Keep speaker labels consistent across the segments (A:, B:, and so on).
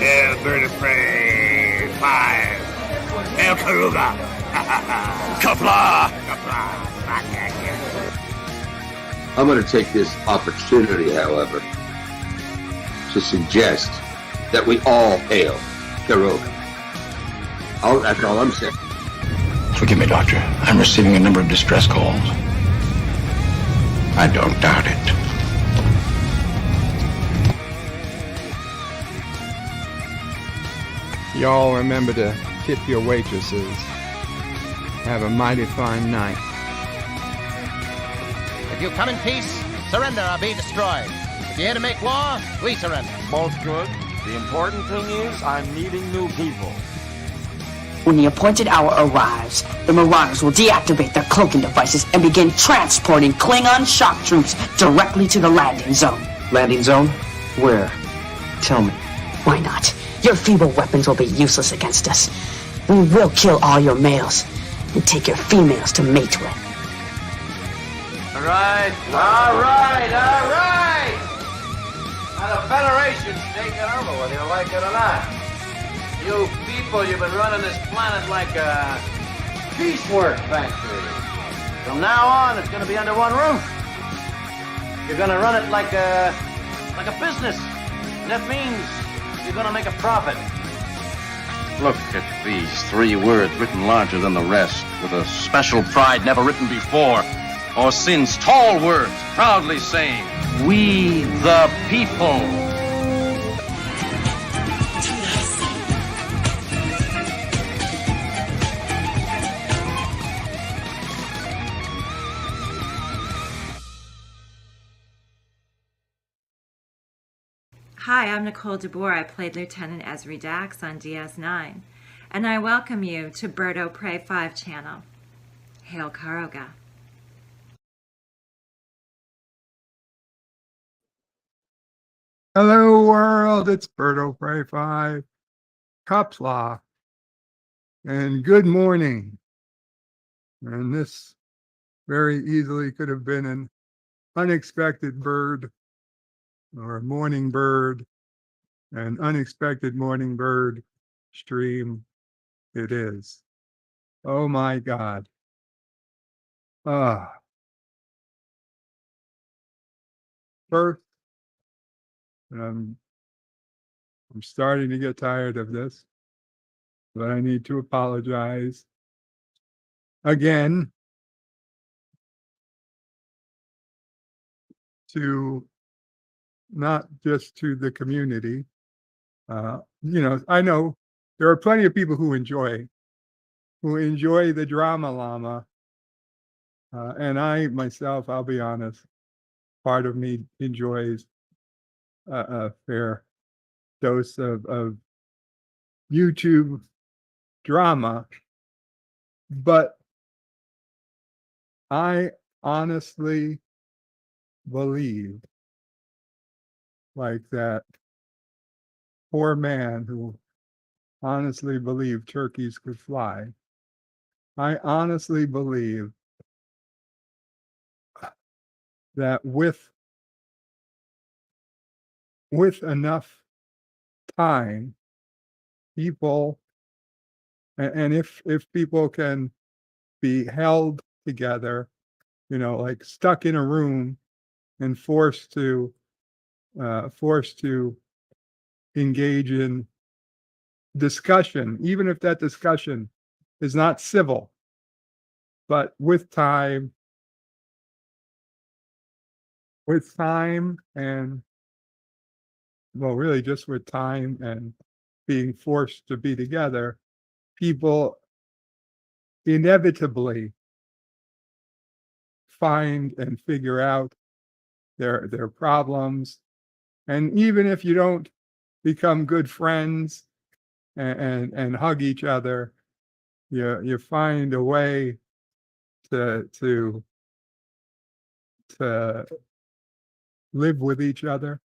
A: Bird of Prey 5. El Karuga. Kapla. Kapla.
B: I'm going to take this opportunity, however, to suggest that we all hail Karuga. That's all I'm saying.
C: Forgive me, Doctor. I'm receiving a number of distress calls. I don't doubt it.
D: Y'all remember to tip your waitresses. Have a mighty fine night.
E: If you come in peace, surrender or be destroyed. If you're here to make war, we surrender.
F: Both good. The important thing is I'm meeting new people.
G: When the appointed hour arrives, the Marauders will deactivate their cloaking devices and begin transporting Klingon shock troops directly to the landing zone.
H: Landing zone? Where? Tell me.
G: Why not? Your feeble weapons will be useless against us. We will kill all your males and take your females to mate with.
F: All right. Now the Federation's taking over, whether you like it or not. You people, you've been running this planet like a piecework factory. From now on, it's going to be under one roof. You're going to run it like a business. And that means you're going to make a profit.
I: Look at these 3 words written larger than the rest, with a special pride never written before or since. Tall words, proudly saying, "We the people."
J: Hi, I'm Nicole DeBoer. I played Lieutenant Ezri Dax on DS9, and I welcome you to Bird o' Prey 5 channel. Hail Karoga.
D: Hello world, it's Bird o' Prey 5, Kapla, and good morning. And this very easily could have been an unexpected bird or a morning bird, an unexpected morning bird stream it is. Oh my God. First, I'm starting to get tired of this, but I need to apologize again to not just to the community. I know there are plenty of people who enjoy the drama llama. And I myself, I'll be honest, part of me enjoys a fair dose of YouTube drama. But I honestly believe, like that poor man who honestly believed turkeys could fly. I honestly believe that with enough time, people, and if people can be held together, like stuck in a room and forced to engage in discussion, even if that discussion is not civil, but with time and, well, really just with time and being forced to be together, people inevitably find and figure out their problems. And even if you don't become good friends and hug each other, you find a way to live with each other.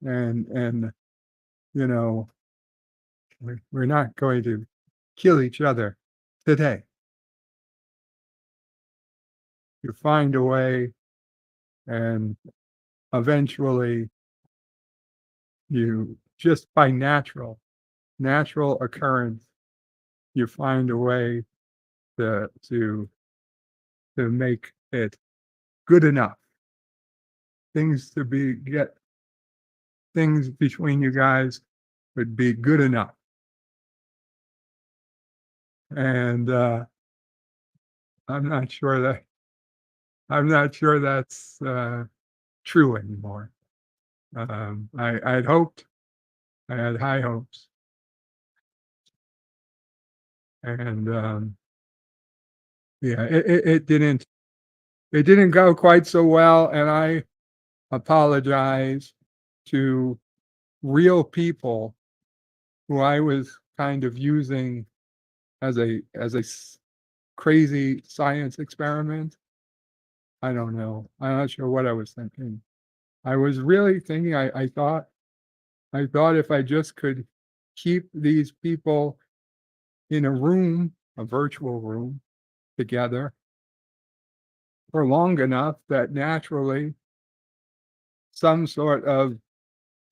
D: And we're not going to kill each other today. You find a way, and eventually you just by natural occurrence, you find a way to make it good enough. Things between you guys would be good enough. And I'm not sure that's true anymore. I'd hoped, I had high hopes. And yeah, it didn't go quite so well, and I apologize to real people who I was kind of using as a crazy science experiment. I don't know. I'm not sure what I was thinking. I was really thinking, I thought if I just could keep these people in a room, a virtual room, together for long enough that naturally some sort of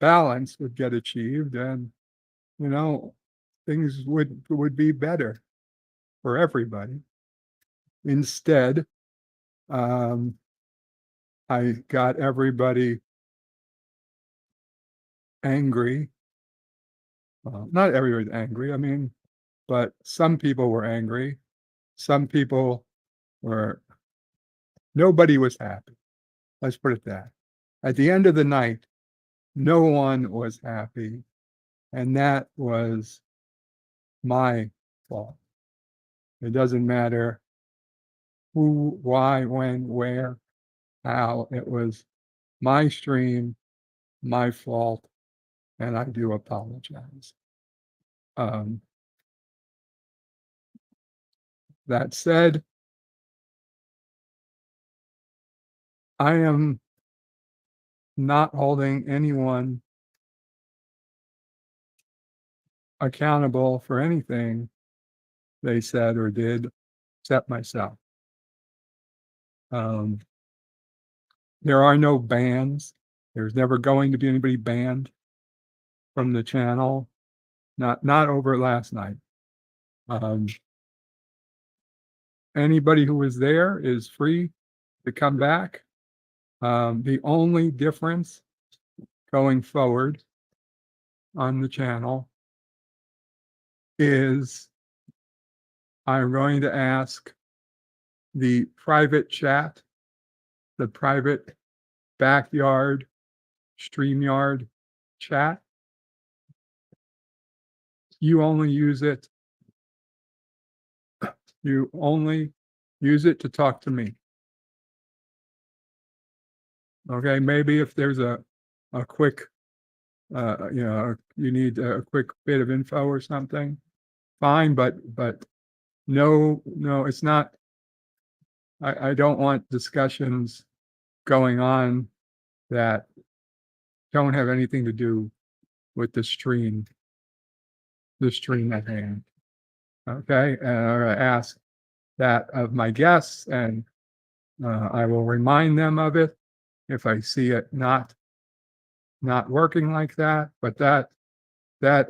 D: balance would get achieved, and things would be better for everybody. Instead, I got everybody angry. Not everybody's angry, I mean, but some people were angry. Some people nobody was happy. Let's put it that. At the end of the night, no one was happy, and that was my fault. It doesn't matter who, why, when, where, how. It was my stream, my fault, and I do apologize. That said, I am not holding anyone accountable for anything they said or did, except myself. There are no bans. There's never going to be anybody banned from the channel. Not over last night. Anybody who was there is free to come back. The only difference going forward on the channel is I'm going to ask the private chat, the private backyard StreamYard chat. You only use it to talk to me. Okay, maybe if there's a quick, you need a quick bit of info or something, fine, but no, it's not. I don't want discussions going on that don't have anything to do with the stream at hand. Okay, and I'm going to ask that of my guests, and I will remind them of it if I see it not working like that. But that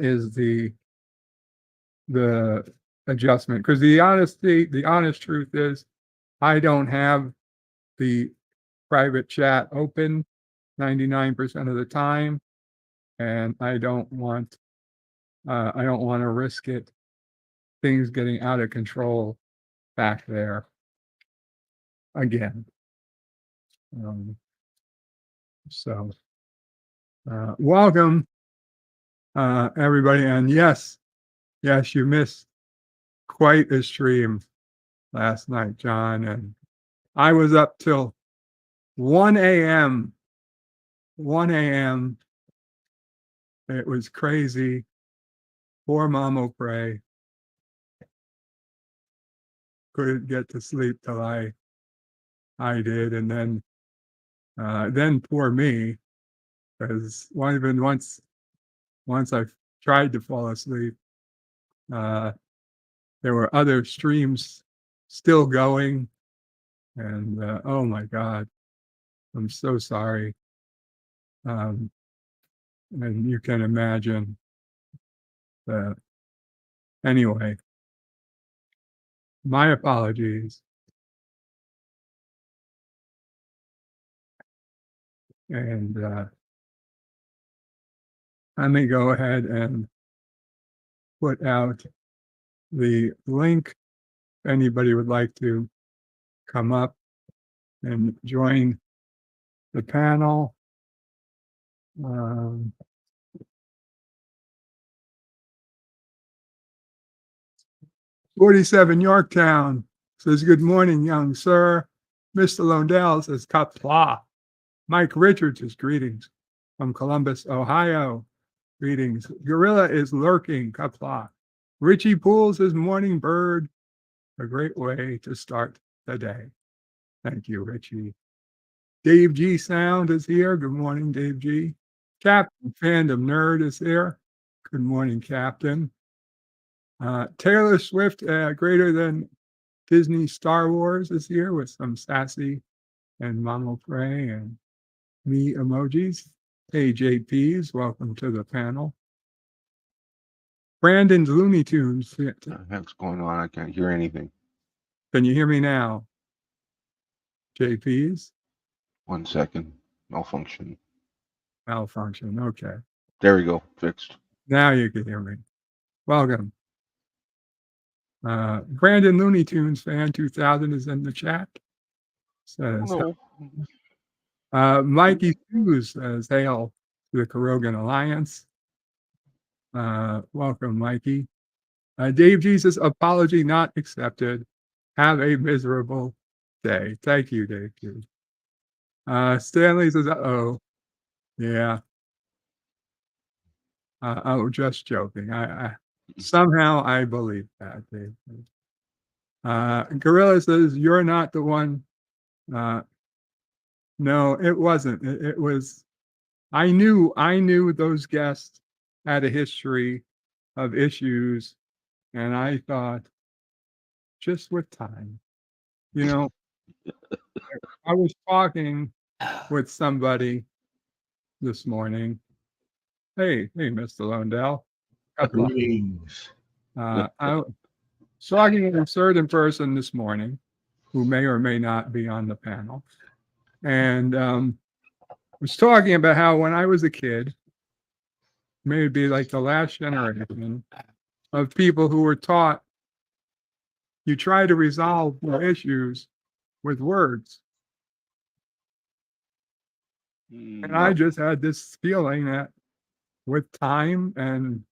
D: is the adjustment, because the honest truth is I don't have the private chat open 99% of the time, and I don't want to risk things getting out of control back there again. So welcome everybody, and yes, you missed quite a stream last night, John, and I was up till 1 a.m. It was crazy. Poor Mama Pray couldn't get to sleep till I did, and then poor me, because once I tried to fall asleep, there were other streams still going, and oh my God, I'm so sorry. And you can imagine that. Anyway, my apologies. And let me go ahead and put out the link. If anybody would like to come up and join the panel. 47 Yorktown says, good morning, young sir. Mr. Londell says, Kapla. Mike Richards says, greetings from Columbus, Ohio. Greetings. Gorilla is lurking, Kapla. Richie Poole says, morning bird. A great way to start the day. Thank you, Richie. Dave G Sound is here. Good morning, Dave G. Captain Fandom Nerd is here. Good morning, Captain. Taylor Swift, greater than Disney Star Wars, is here with some sassy and Mama Frey and me emojis. Hey, JPs, welcome to the panel. Brandon's Looney Tunes.
K: What's going on? I can't hear anything.
D: Can you hear me now? JPs?
K: 1 second. Malfunction.
D: Malfunction. Okay.
K: There we go. Fixed.
D: Now you can hear me. Welcome. Brandon Looney Tunes fan 2000 is in the chat. Says, Mikey Hughes says, hail to the Karogan Alliance. Welcome, Mikey. Dave Jesus, apology not accepted. Have a miserable day. Thank you, Dave. Stanley says, uh-oh. Yeah. Oh, just joking. Somehow I believe that, Dave. Gorilla says, you're not the one. No, it wasn't. It was, I knew those guests had a history of issues, and I thought, just with time, I was talking with somebody this morning. Hey, Mr. Londell.
L: Greetings.
D: I was talking with a certain person this morning who may or may not be on the panel, and was talking about how when I was a kid, maybe like the last generation of people who were taught you try to resolve your issues with words. And I just had this feeling that with time and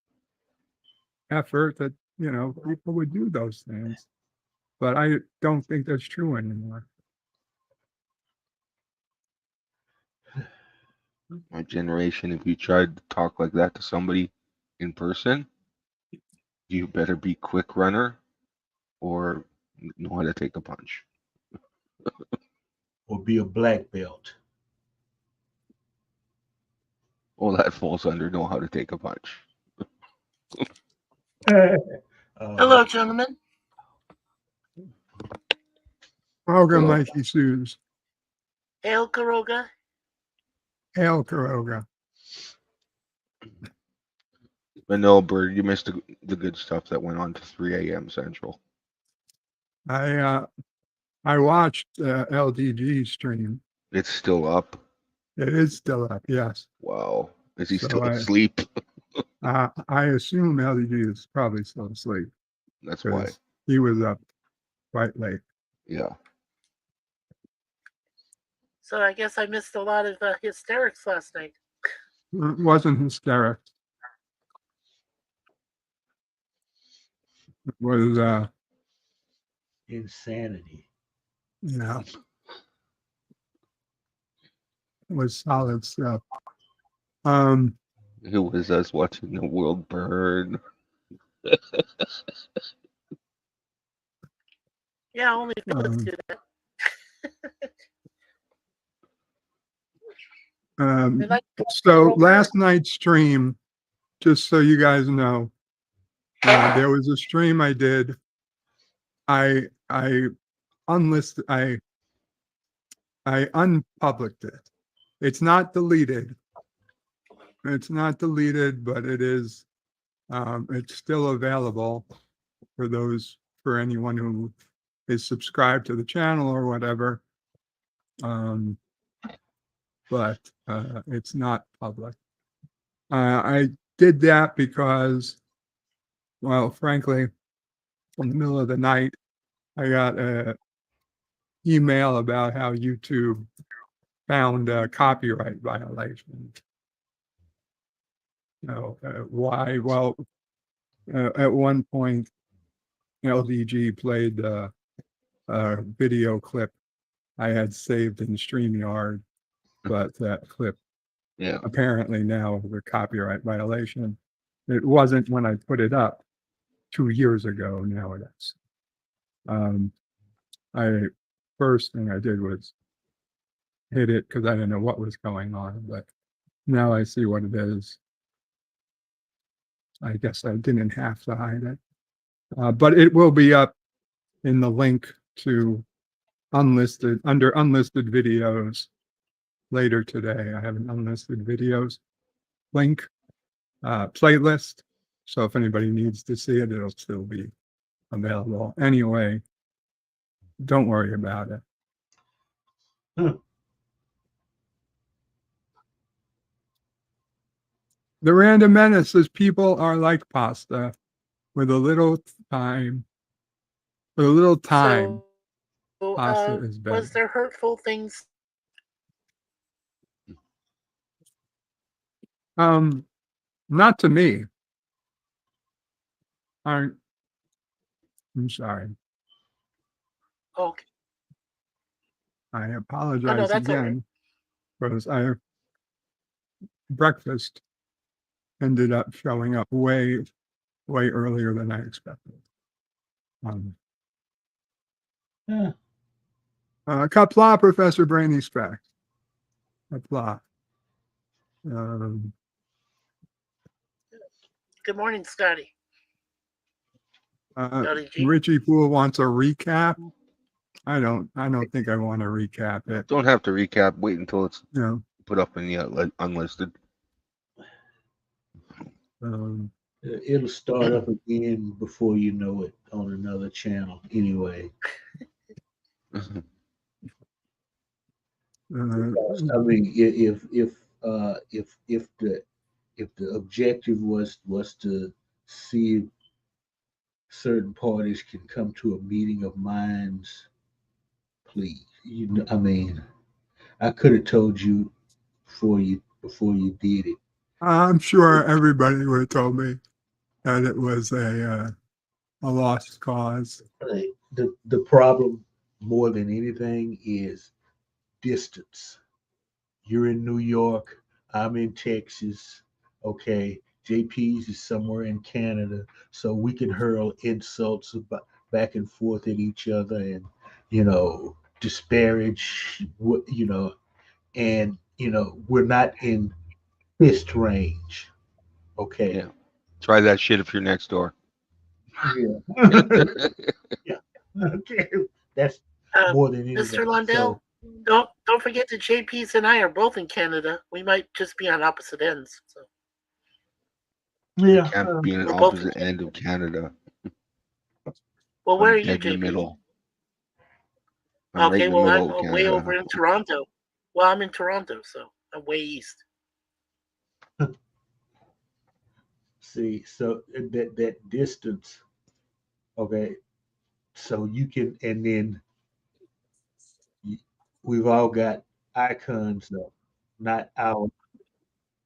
D: effort that, people would do those things. But I don't think that's true anymore.
K: My generation, if you tried to talk like that to somebody in person, you better be quick runner or know how to take a punch.
L: Or be a black belt.
K: Well, that falls under know how to take a punch.
M: Hello, gentlemen.
D: Welcome, Mikey Sues.
M: Hail, Karoga.
D: Hail, Karoga.
K: But no, Bird, you missed the good stuff that went on to 3 a.m. Central.
D: I watched LDG stream.
K: It's still up.
D: It is still up, yes.
K: Wow. Is he still asleep?
D: I assume LDG is probably still asleep.
K: That's why.
D: He was up quite late.
K: Yeah.
M: So I guess I missed a lot of hysterics last night.
D: It wasn't hysteric. It was
L: insanity.
D: Yeah. It was solid stuff.
K: It was us watching the world burn.
M: Yeah, only Phillips do that.
D: So last night's stream, just so you guys know, there was a stream I did. I unlisted. I unpublished it. It's not deleted. It's not deleted, but it is, it's still available for anyone who is subscribed to the channel or whatever. But it's not public. I did that because, well, frankly, in the middle of the night, I got a email about how YouTube found a copyright violation. Why? Well, at one point, LDG played a video clip I had saved in StreamYard, but that clip apparently now is a copyright violation. It wasn't when I put it up 2 years ago. Now it is. First thing I did was hit it because I didn't know what was going on, but now I see what it is. I guess I didn't have to hide it. But it will be up in the link to under unlisted videos later today. I have an unlisted videos link playlist. So if anybody needs to see it, it'll still be available. Anyway, don't worry about it. The Random Menace says people are like pasta with a little time. With a little time, pasta is better.
M: Was there hurtful things?
D: Not to me. I'm sorry.
M: Okay.
D: I apologize
M: that's all right.
D: again because breakfast ended up showing up way earlier than I expected. Kapla, Professor Brainy Speck. Kapla.
M: Good morning, Scotty.
D: Richie Poole wants a recap. I don't think I want to recap it.
K: Don't have to recap. Wait until it's
D: Yeah.
K: put up in the unlisted.
L: It'll start up again before you know it on another channel anyway. I mean, if the objective was to see if certain parties can come to a meeting of minds, please. I mean, I could have told you before you did it.
D: I'm sure everybody would have told me that it was a lost cause.
L: The problem more than anything is distance. You're in New York, I'm in Texas, okay? JP's is somewhere in Canada, so we can hurl insults back and forth at each other and, disparage, and, we're not in fist range, okay?
K: Yeah. Try that shit if you're next door.
L: Yeah. Yeah. Okay. That's more than anything.
M: Mr. Lundell, don't forget that JP's and I are both in Canada. We might just be on opposite ends. So.
L: Yeah.
K: Can't be an opposite end of Canada.
M: Well, where are you,
K: In the
M: JP?
K: middle. I'm
M: Okay,
K: right in the
M: well,
K: middle of
M: I'm way
K: Canada.
M: over in Toronto. Well, I'm in Toronto, so I'm way east.
L: See, so that distance, okay, so you can, and then we've all got icons though, not our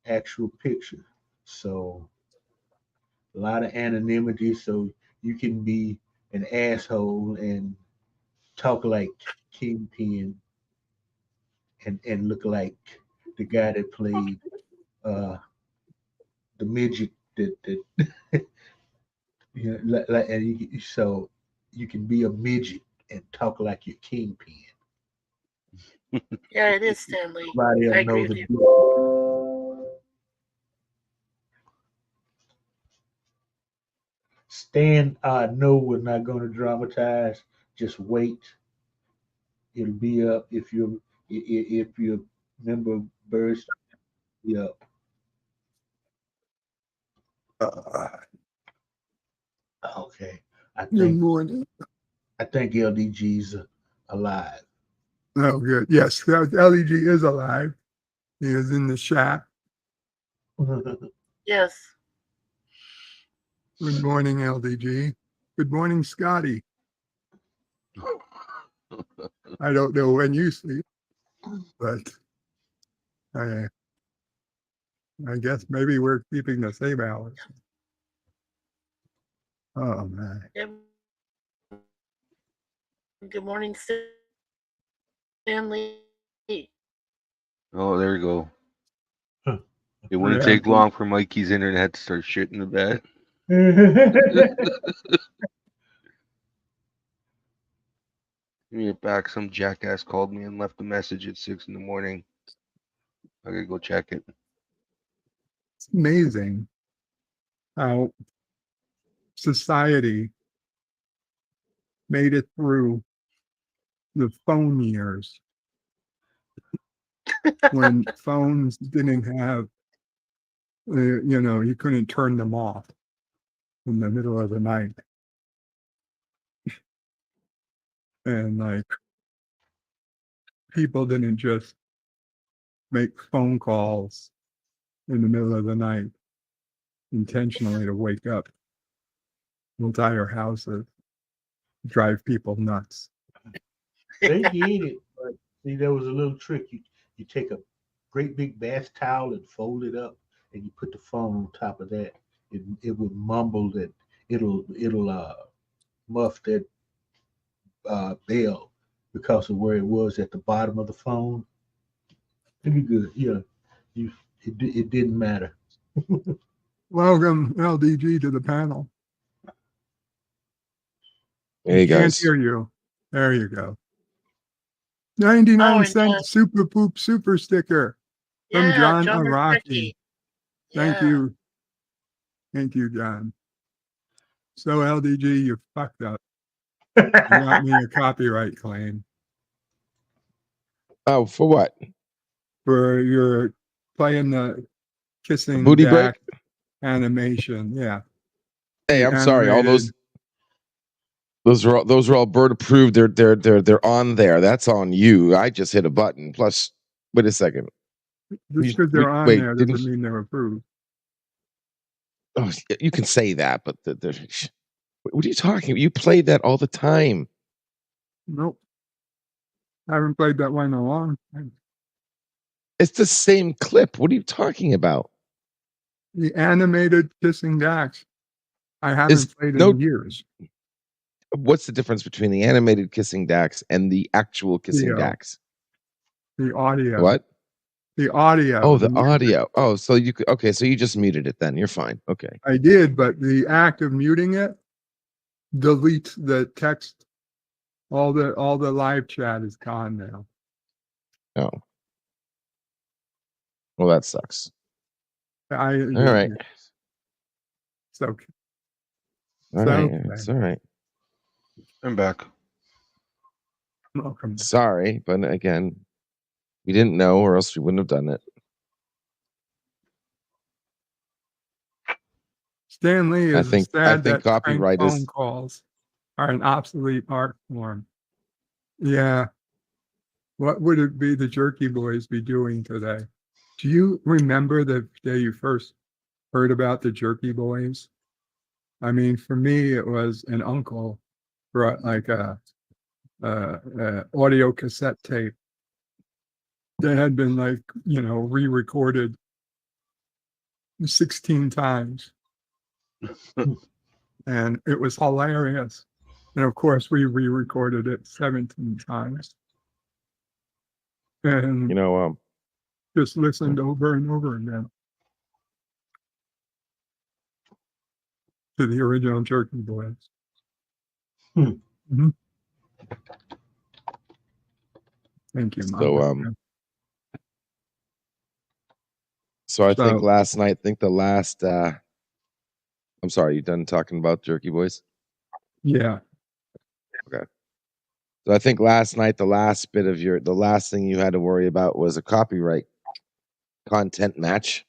L: actual picture. So a lot of anonymity, so you can be an asshole and talk like Kingpin and look like the guy that played the midget that so you can be a midget and talk like your Kingpin.
M: Yeah, it is, Stanley.
L: Nobody
M: I
L: will
M: agree
L: know
M: with
L: the
M: you.
L: difference. Stan, no, we're not going to dramatize. Just wait. It'll be up if your member burst. Be up. Okay. I
D: Good
L: think
D: morning.
L: LDG's alive.
D: Oh, good. Yes, LEG is alive. He is in the chat.
M: Yes.
D: Good morning, LDG. Good morning, Scotty. I don't know when you sleep, but I guess maybe we're keeping the same hours. Oh, man.
M: Good morning, Stanley.
K: Oh, there we go. It wouldn't take long for Mikey's internet to start shitting the bed. Give me it back. Some jackass called me and left a message at 6 in the morning. I gotta go check it.
D: It's amazing how society made it through the phone years when phones didn't have, you couldn't turn them off in the middle of the night. And like, people didn't just make phone calls in the middle of the night intentionally to wake up entire houses, drive people nuts.
L: They did it, but see, there was a little trick. You take a great big bath towel and fold it up, and you put the phone on top of that. It would mumble that it'll muff that bell because of where it was at the bottom of the phone. It'd be good. Yeah, it didn't matter.
D: Welcome, LDG, to the panel.
N: Hey,
D: Can't
N: guys.
D: hear you. There you go. 99-cent Super Poop Super Sticker from John Araki. Thank you. Thank you, John. So, LDG, you fucked up. You got me a copyright claim.
N: Oh, for what?
D: For your playing the kissing
N: Booty
D: Dak
N: break
D: animation. Yeah.
N: Hey,
D: The
N: I'm sorry. All
D: animated-
N: those are all bird approved. They're on there. That's on you. I just hit a button. Plus, wait a second.
D: Just because they're on there doesn't mean they're approved.
N: Oh, you can say that, but what are you talking about? You played that all the time.
D: Nope. I haven't played that one in a long time.
N: It's the same clip. What are you talking about?
D: The animated kissing Dax. I haven't played in years.
N: What's the difference between the animated kissing Dax and the actual kissing Dax?
D: The audio.
N: What?
D: The audio.
N: Oh, the audio. Oh, so you could, okay, so you just muted it then. You're fine. Okay.
D: I did, but the act of muting it deletes the text. All the live chat is gone now.
N: Oh. Well, that sucks. All right.
D: It's okay.
N: All right. It's all right.
K: I'm back.
D: Welcome.
N: Sorry, but again, we didn't know, or else we wouldn't have done it.
D: Stan Lee is sad
N: I think
D: that
N: copyright
D: phone
N: is
D: calls are an obsolete art form. Yeah. What would it be the Jerky Boys be doing today? Do you remember the day you first heard about the Jerky Boys? I mean, for me, it was an uncle brought like a audio cassette tape that had been like, re-recorded 16 times. And it was hilarious. And of course, we re-recorded it 17 times. And just listened over and over again to the original Jerky Boys. Mm-hmm. Thank you, Mom.
N: So I think last night, I'm sorry, you done talking about Jerky Boys?
D: Yeah.
N: Okay. So I think last night, the last thing you had to worry about was a copyright content match.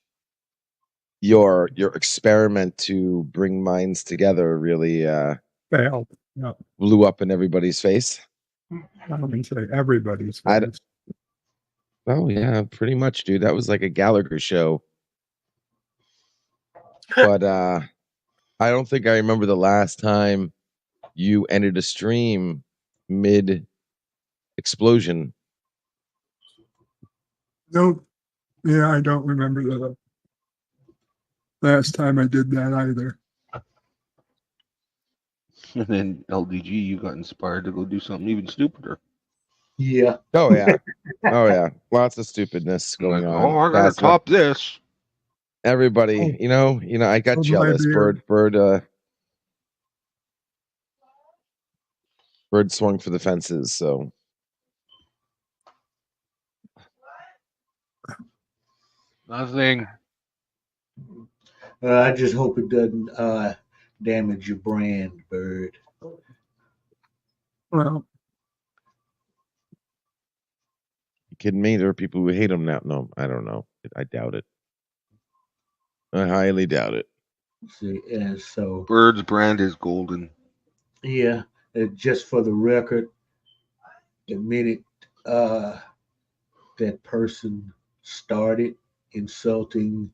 N: your experiment to bring minds together really
D: Failed. No,
N: blew up in everybody's face.
D: I wouldn't say everybody's
N: I
D: face.
N: Oh yeah, pretty much, dude. That was like a Gallagher show. But I don't think I remember the last time you ended a stream mid explosion.
D: Nope. Yeah, I don't remember the last time I did that either.
K: And then LDG, you got inspired to go do something even stupider.
L: Yeah.
N: Oh yeah. Oh yeah. Lots of stupidness going on.
K: Oh, I gotta
N: That's what-
K: top this.
N: Everybody, you know, I got
D: Hold my
N: jealous.
D: beer.
N: Bird swung for the fences, so
K: Nothing.
L: I just hope it doesn't damage your brand, Bird.
D: Well,
N: you kidding me? There are people who hate him now. No, I don't know. I doubt it. I highly doubt it.
L: See, and so
K: Bird's brand is golden.
L: yeah, just for the record, the minute that person started insulting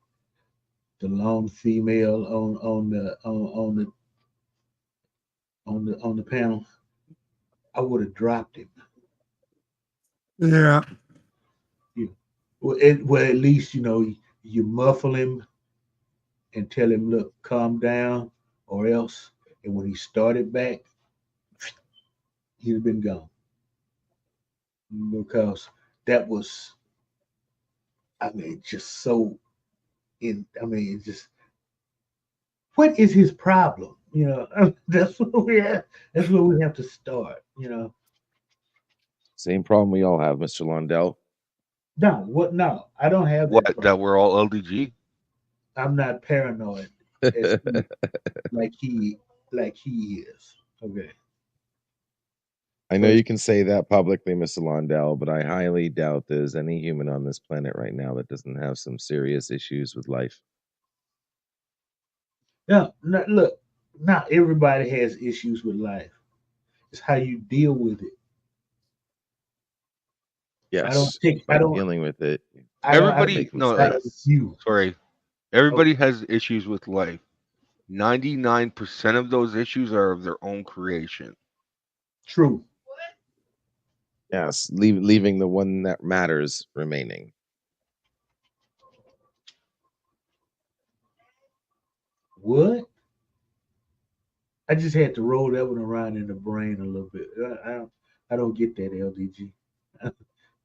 L: the lone female on the panel, I would have dropped him.
D: yeah.
L: Well, at least you muffle him and tell him, look, calm down, or else. And when he started back, he'd have been gone. Because that was, just so just what is his problem? That's what we have. That's where we have to start.
N: Same problem we all have, Mr. Lundell.
L: No, I don't have that.
K: What?
L: problem.
K: That we're all LDG?
L: I'm not paranoid like he is. Okay.
N: I know you can say that publicly, Mr. Lundell, but I highly doubt there's any human on this planet right now that doesn't have some serious issues with life.
L: No, look, not everybody has issues with life. It's how you deal with it.
N: Yes,
L: I don't
N: dealing with it.
K: Everybody,
L: you.
K: Sorry. Everybody has issues with life. 99% of those issues are of their own creation.
L: True.
N: Yes, leaving the one that matters remaining.
L: What? I just had to roll that one around in the brain a little bit. I don't get that, LDG.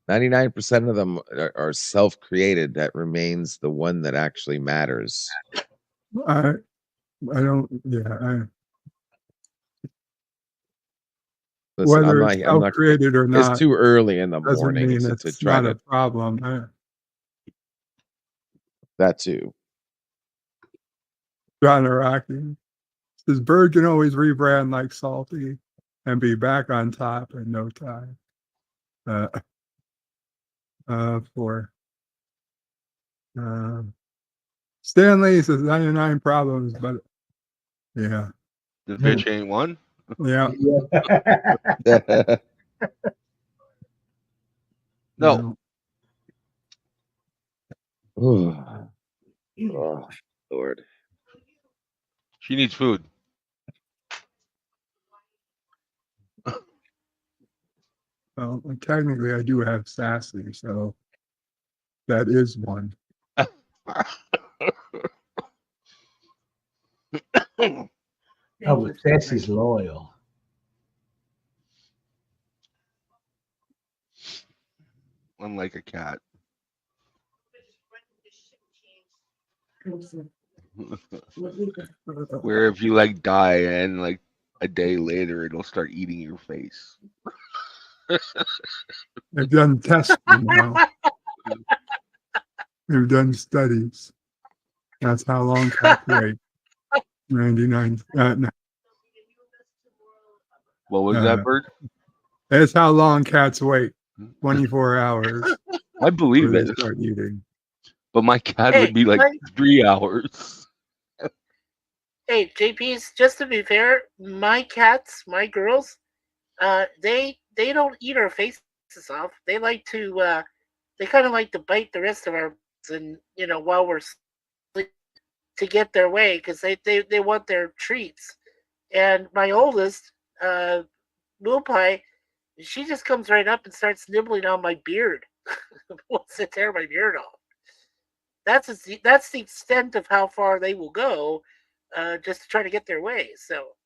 N: 99% of them are self-created. That remains the one that actually matters.
D: I don't. Yeah.
N: Listen,
D: Whether
N: I'm
D: it's
N: not
D: self-created or not,
N: it's too early in the
D: doesn't
N: morning
D: mean
N: to
D: it's
N: try
D: not
N: to
D: a problem.
N: that too.
D: John Araki says Bird can always rebrand like Salty and be back on top in no time. For Stanley says 99 problems, but yeah.
K: The bitch ain't one.
D: Yeah.
K: No.
N: Oh, Lord.
K: She needs food.
D: Well, technically, I do have Sassy, so that is one.
L: Oh, but Sassy's loyal.
K: Unlike a cat. Where if you die and like a day later it'll start eating your face.
D: They've done tests now. They've done studies. That's how long cats wait. 99. No.
K: What was that, Bird?
D: That's how long cats wait. 24 hours.
K: I believe
D: before
K: it.
D: they start eating.
K: But my cat
M: Hey,
K: would be like 3 hours.
M: Hey, JP's, just to be fair, my cats, my girls, they don't eat our faces off. They like to they kind of like to bite the rest of our and while we're sleeping to get their way because they want their treats. And my oldest, Blue Pie, she just comes right up and starts nibbling on my beard. Wants to tear my beard off. That's the extent of how far they will go, just to try to get their way. So,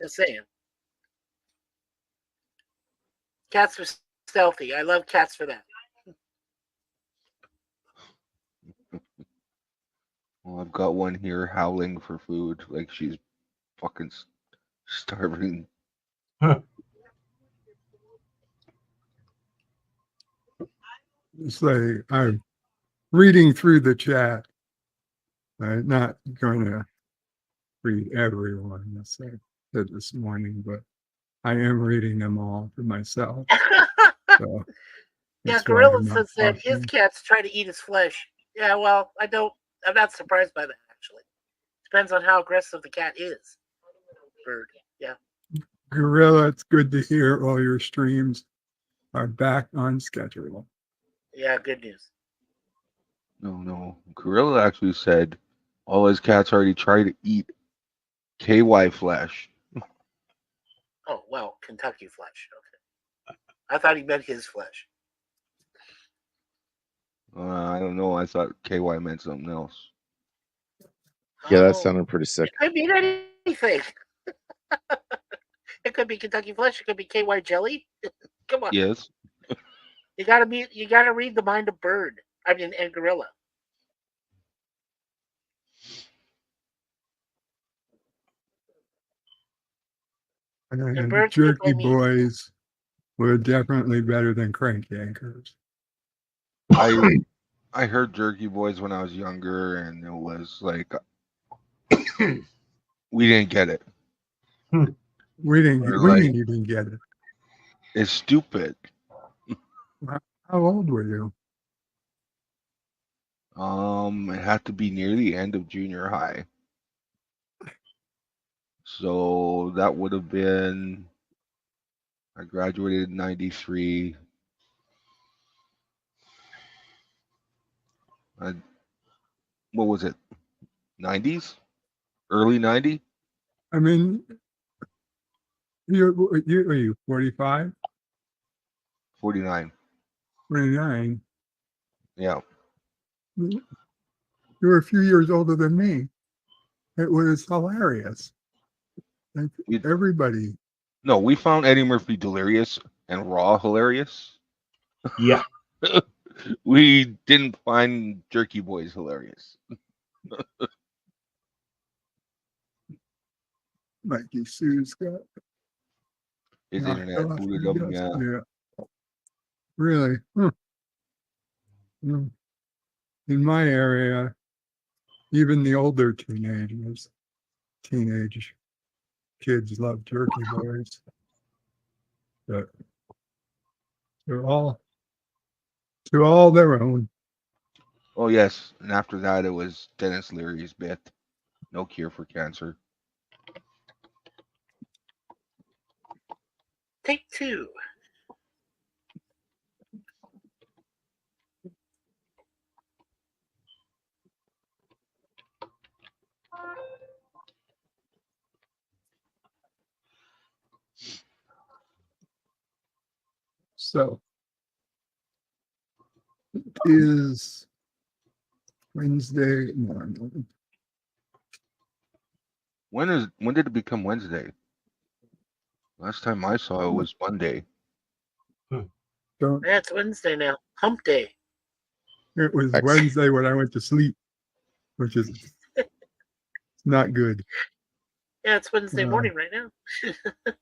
M: just saying. Cats are stealthy. I love cats for that.
K: Well, I've got one here howling for food, like she's fucking starving.
D: Say I'm reading through the chat. I'm not going to read everyone, as I said this morning, but I am reading them all for myself. So
M: Yeah,
D: that's why
M: Gorilla
D: I'm not
M: says that his
D: talking.
M: cats try to eat his flesh. Yeah, well, I'm not surprised by that, actually. Depends on how aggressive the cat is. Bird, yeah.
D: Gorilla, it's good to hear all your streams are back on schedule.
M: Yeah, good news.
K: No. Gorilla actually said all his cats already try to eat KY flesh.
M: Oh, well, Kentucky flesh. Okay. I thought he meant his flesh.
K: I don't know. I thought KY meant something else.
N: Yeah, that sounded pretty sick.
M: It could mean anything. It could be Kentucky flesh. It could be KY jelly. Come on.
K: Yes.
M: You gotta read the mind of Bird. And Gorilla.
D: And
M: birds
D: Jerky
M: can't blame me.
D: Boys were definitely better than Crank Yankers.
K: I heard Jerky Boys when I was younger, and it was like we didn't get it.
D: We didn't even get it.
K: It's stupid.
D: How old were you?
K: It had to be near the end of junior high. So that would have been, I graduated in 93. What was it? 90s? Early 90?
D: I mean, are you 45?
K: 49.
D: 49?
K: Yeah.
D: You were a few years older than me. It was hilarious. Like everybody.
K: No, we found Eddie Murphy delirious and Raw hilarious.
L: Yeah.
K: We didn't find Jerky Boys hilarious.
D: Mikey Sue's got
K: His internet booted him, yeah.
D: Really? In my area, even the older teenage kids love Jerky Boys. But they're all to all their own.
K: Oh, yes. And after that, it was Dennis Leary's bit. No cure for cancer.
M: Take two.
D: So it is Wednesday morning.
K: When did it become Wednesday? Last time I saw it was Monday.
M: That's Wednesday now. Hump day.
D: It was Wednesday when I went to sleep, which is not good.
M: Yeah, it's Wednesday morning right now.
D: It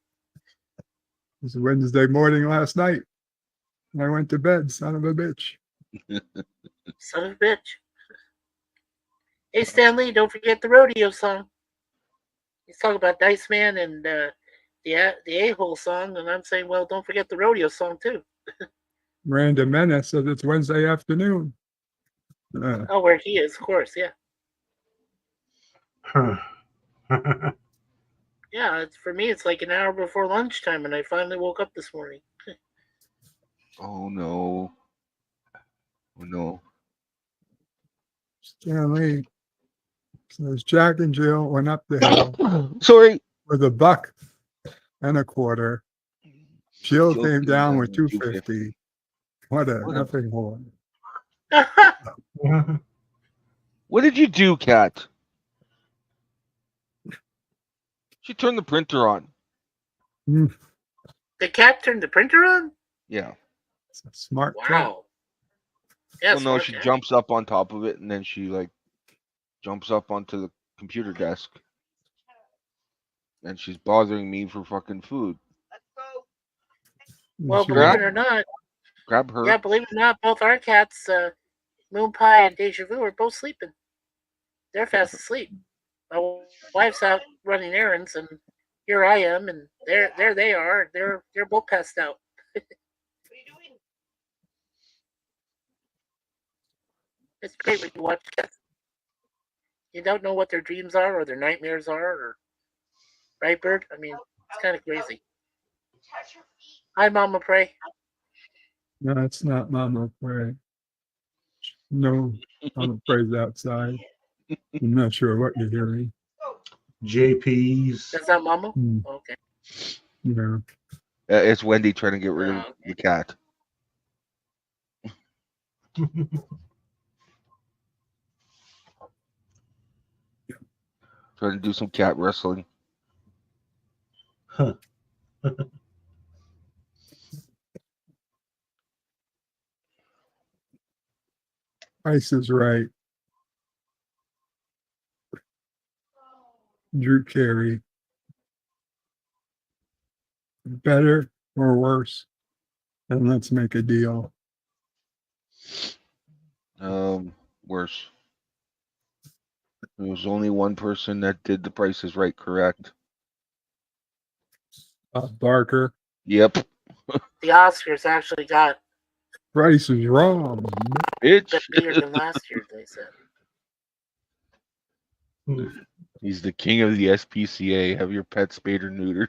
D: was Wednesday morning last night. I went to bed, son of a bitch.
M: Son of a bitch. Hey, Stanley, don't forget the rodeo song. He's talking about Dice Man and the A-hole song, and I'm saying, well, don't forget the rodeo song, too.
D: Miranda Menace says it's Wednesday afternoon.
M: Oh, where he is, of course, yeah. Yeah, it's, for me, it's like an hour before lunchtime, and I finally woke up this morning.
K: Oh no. Oh no.
D: Stanley says Jack and Jill went up the hill
K: Sorry.
D: with $1.25. Jill came down with $2.50. What a effing whore.
K: What did you do, Kat? She turned the printer on.
M: The cat turned the printer on?
K: Yeah.
D: It's a smart
M: Wow. Yeah,
K: Well, no,
M: smart
K: she
M: cat.
K: jumps up on top of it, and then she like jumps up onto the computer desk, and she's bothering me for fucking food.
M: Well, believe it or not,
K: Grab her.
M: yeah, believe it or not, both our cats, Moon Pie and Deja Vu, are both sleeping. They're fast asleep. My wife's out running errands, and here I am, and there they are. They're both passed out. It's great when you watch cats. You don't know what their dreams are or their nightmares are, or right, Bird? I mean, it's kind of crazy. Hi, Mama Pray.
D: No, it's not Mama Pray. No, Mama Pray's outside. I'm not sure what you're hearing.
L: JP's.
M: That's not Mama? Okay.
D: Yeah.
K: It's Wendy trying to get rid of the cat. Trying to do some cat wrestling.
L: Huh.
D: Price is Right. Drew Carey. Better or worse? And let's make a deal.
K: Worse. There was only one person that did the Price is Right correct.
D: Barker.
K: Yep.
M: The Oscars actually got
D: Price is Wrong.
K: Bitch.
M: better than last year, they said.
K: He's the king of the SPCA. Have your pet spayed or neutered.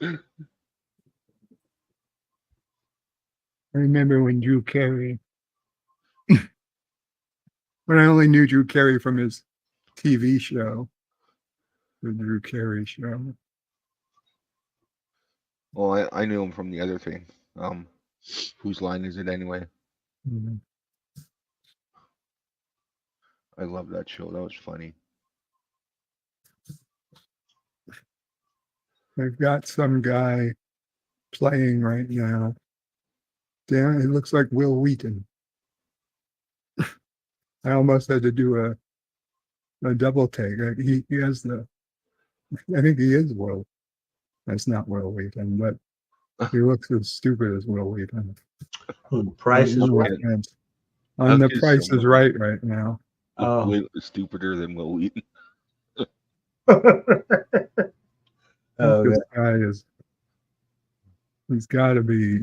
D: I remember when Drew Carey, when I only knew Drew Carey from his TV show, the Drew Carey Show.
K: Well, I knew him from the other thing. Whose Line Is It Anyway?
D: Mhm.
K: I love that show. That was funny.
D: They've got some guy playing right now. Damn, it looks like Will Wheaton. I almost had to do a double take. He has I think he is Will. That's not Will Wheaton, but he looks as stupid as Will Wheaton.
L: The Price is Right.
D: On The Price is Right now.
K: Oh. Way stupider than Will Wheaton.
D: This guy is. He's got to be,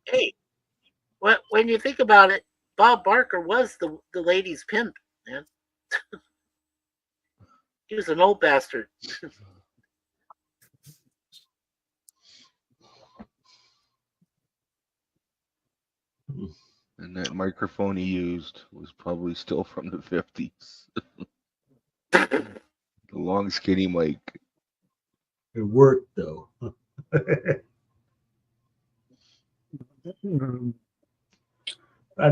M: Hey, when you think about it, Bob Barker was the lady's pimp, man. He was an old bastard.
K: And that microphone he used was probably still from the 50s. The long, skinny mic.
L: It worked, though.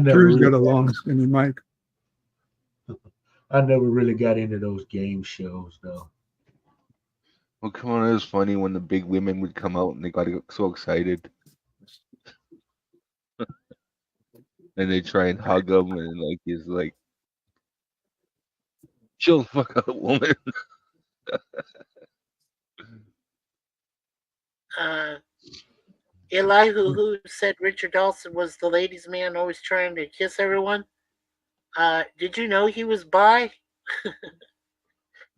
D: Drew's got a long skinny mic.
L: I never really got into those game shows, though.
K: Well, come on, it was funny when the big women would come out and they got so excited. And they try and hug him, and like he's like, chill the fuck out, woman.
M: Eli, who said Richard Dawson was the ladies' man, always trying to kiss everyone. Did you know he was bi?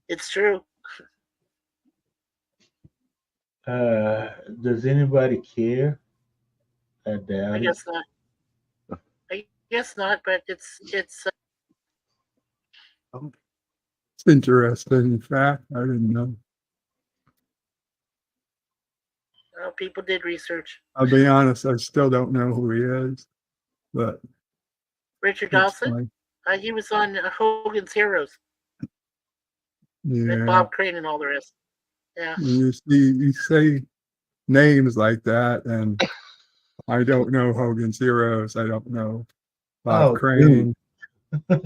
M: It's true.
L: Does anybody care? I
M: I
L: doubt it.
M: guess not. I guess not, but it's
D: It's interesting fact. I didn't know.
M: people did research.
D: I'll be honest, I still don't know who he is, but
M: Richard
D: it's
M: Dawson.
D: fine.
M: He was on Hogan's Heroes with
D: Yeah.
M: Bob Crane and all the rest. Yeah.
D: You see, you say names like that, and I don't know Hogan's Heroes. I don't know Bob
L: Oh,
D: Crane.
M: Well,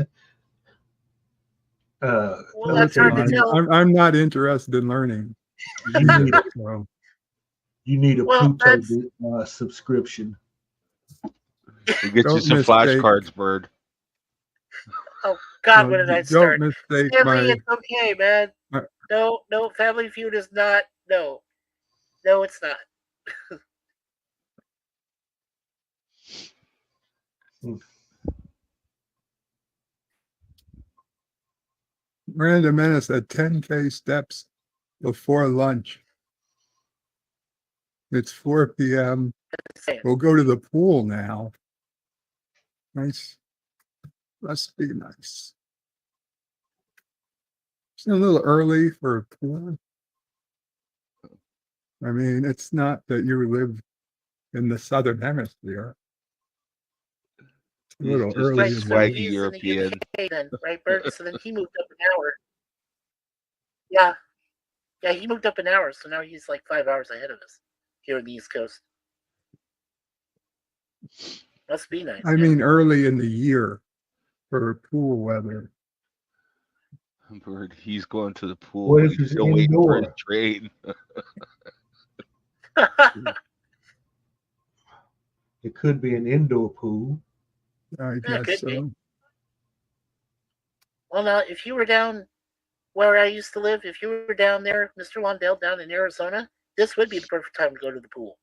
D: So
M: that's
D: it's
M: hard to
D: fine.
M: tell.
D: I'm not interested in learning. So,
L: You need a
M: Well,
L: Pluto
M: that's
L: subscription.
K: We'll get you
D: don't
K: some
D: mistake.
K: flashcards, Bird.
M: oh God,
D: No,
M: when did I
D: don't
M: start?
D: mistake
M: Family,
D: my.
M: it's okay, man. No, Family Feud is not. No, it's not.
D: Miranda Menace at 10K steps before lunch. It's 4 p.m. We'll go to the pool now. Nice. Must be nice. It's a little early for a pool. I mean, it's not that you live in the southern hemisphere. It's a
K: He's
D: little
K: just
D: early.
K: a
D: in the
K: swaggy
D: day.
K: European.
M: Hey, then, right, Bert? So then he moved up an hour. Yeah, he moved up an hour, so now he's like 5 hours ahead of us here on the East Coast. Must be nice.
D: I mean, early in the year for pool weather.
K: Bird, he's going to the pool.
L: What if
K: He's
L: it's
K: still waiting for his
L: indoor?
K: train.
L: It could be an indoor pool.
D: I
M: Yeah,
D: guess
M: could be.
D: so.
M: Well, now, if you were down where I used to live, if you were down there, Mr. Londell, down in Arizona, this would be the perfect time to go to the pool.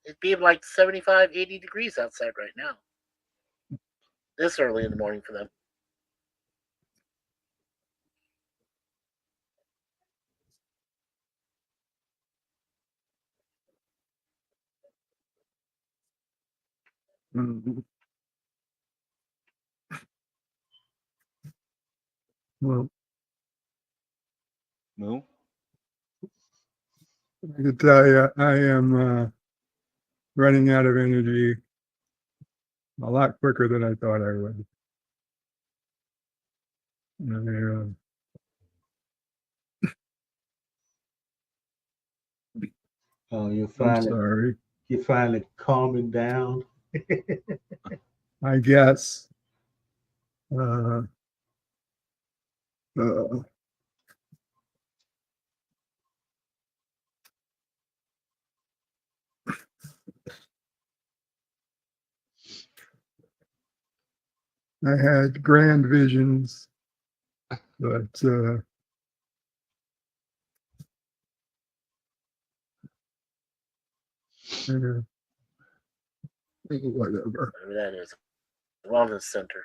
M: It'd be like 75, 80 degrees outside right now. This early in the morning for them.
D: Well,
K: No?
D: I can tell you, I am running out of energy a lot quicker than I thought I would.
L: Oh, you're
D: I'm sorry.
L: finally calming down.
D: I guess. I had grand visions, but whatever.
M: Whatever that is. Wellness center.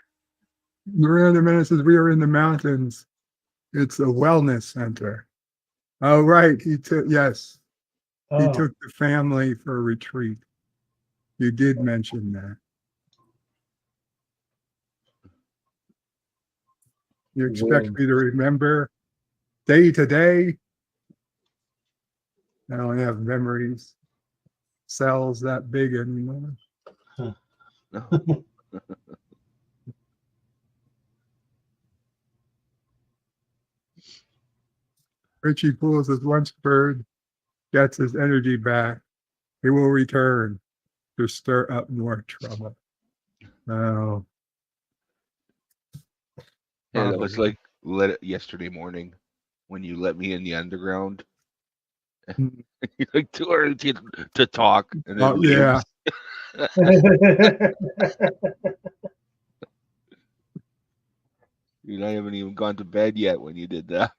D: Miranda Menace says we are in the mountains. It's a wellness center. Oh, right. He took, yes. He
L: Oh.
D: took the family for a retreat. You did mention that. You expect me to remember day to day? I don't have memories, cells that big anymore. Richie Pools says once Bird gets his energy back, he will return to stir up more trouble. Oh.
K: Yeah, that was like yesterday morning when you let me in the underground. You're like too early to talk. And then
D: yeah.
K: You haven't even gone to bed yet when you did that.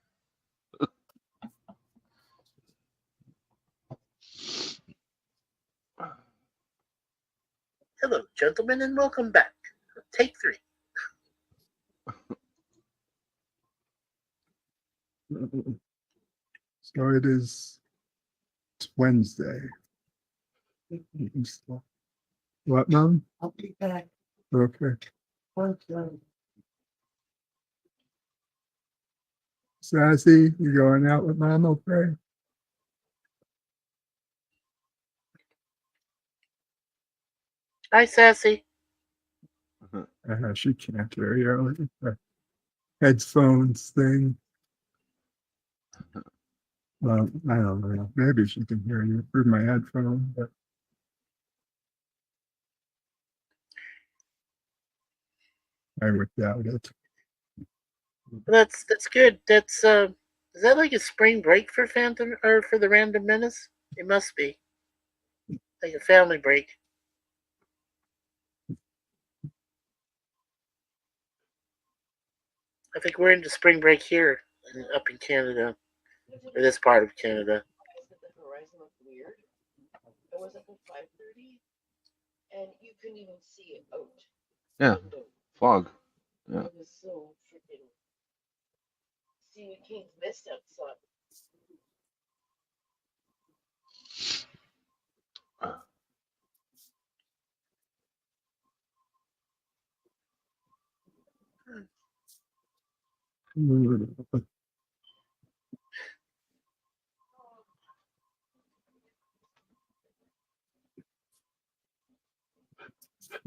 M: Hello, gentlemen, and welcome back. Take 3.
D: So it is It's Wednesday. What, Mom?
O: I'll be back.
D: Okay. Sassy, you going out with Mom, okay?
M: Hi, Sassy.
D: She can't hear you. The headphones thing. Well, I don't know. Maybe she can hear you through my headphone, but I would doubt it.
M: That's good. That's is that like a spring break for Phantom or for the Random Menace? It must be like a family break. I think we're into spring break here up in Canada, or this part of Canada.
O: The horizon looked weird. It was up at 5:30, and you couldn't even see it out.
K: Yeah, fog. Yeah.
O: It was so freaking. See, King's Mist outside.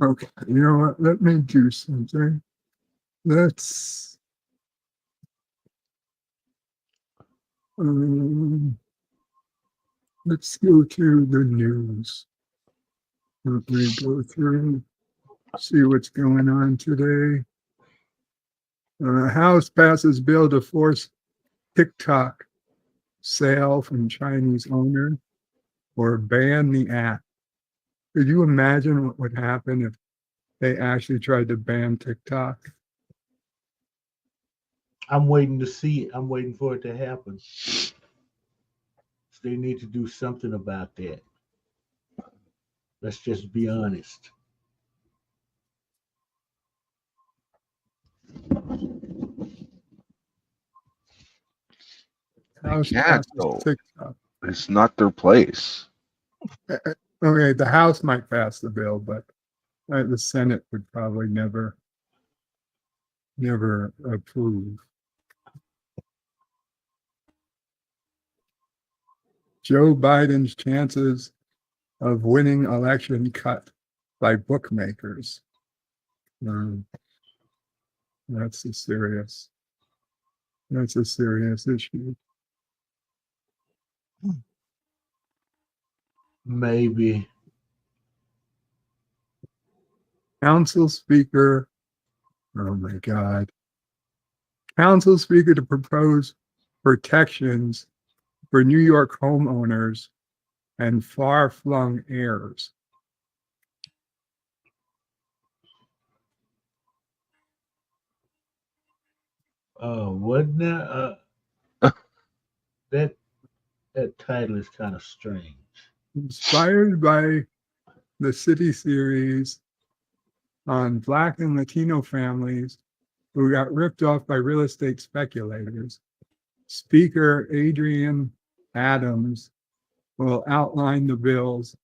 D: Okay, you know what? Let me do something. Let's go to the news. Let me go through, see what's going on today. House passes bill to force TikTok sale from Chinese owner or ban the app. Could you imagine what would happen if they actually tried to ban TikTok?
L: I'm waiting to see it. I'm waiting for it to happen. They need to do something about that. Let's just be honest.
D: House
K: They can't
D: passes
K: though.
D: TikTok.
K: It's not their place.
D: Okay, the House might pass the bill, but the Senate would probably never approve. Joe Biden's chances of winning election cut by bookmakers. That's a serious issue.
L: Maybe.
D: Council Speaker, oh my God. Council Speaker to propose protections for New York homeowners and far-flung heirs.
L: Wasn't that that title is kind of strange.
D: Inspired by the City series on Black and Latino families who got ripped off by real estate speculators, Speaker Adrienne Adams will outline the bills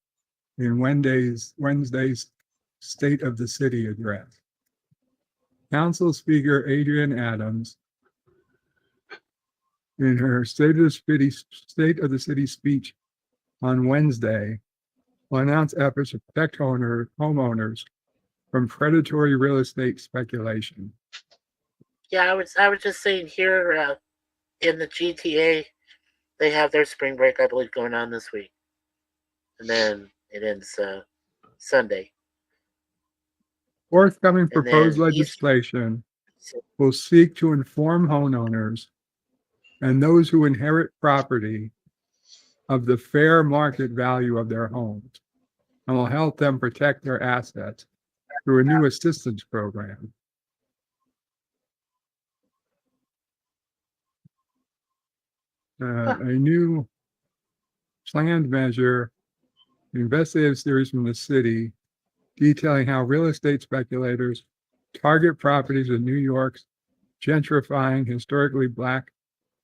D: in Wednesday's State of the City address. Council Speaker Adrienne Adams, in her State of the City speech on Wednesday, will announce efforts to protect homeowners from predatory real estate speculation.
M: Yeah, I was just saying here in the GTA, they have their spring break, I believe, going on this week, and then it ends Sunday.
D: Forthcoming proposed legislation will seek to inform homeowners and those who inherit property of the fair market value of their homes and will help them protect their assets through a new assistance program. A new planned measure, investigative series from the city detailing how real estate speculators target properties in New York's gentrifying historically Black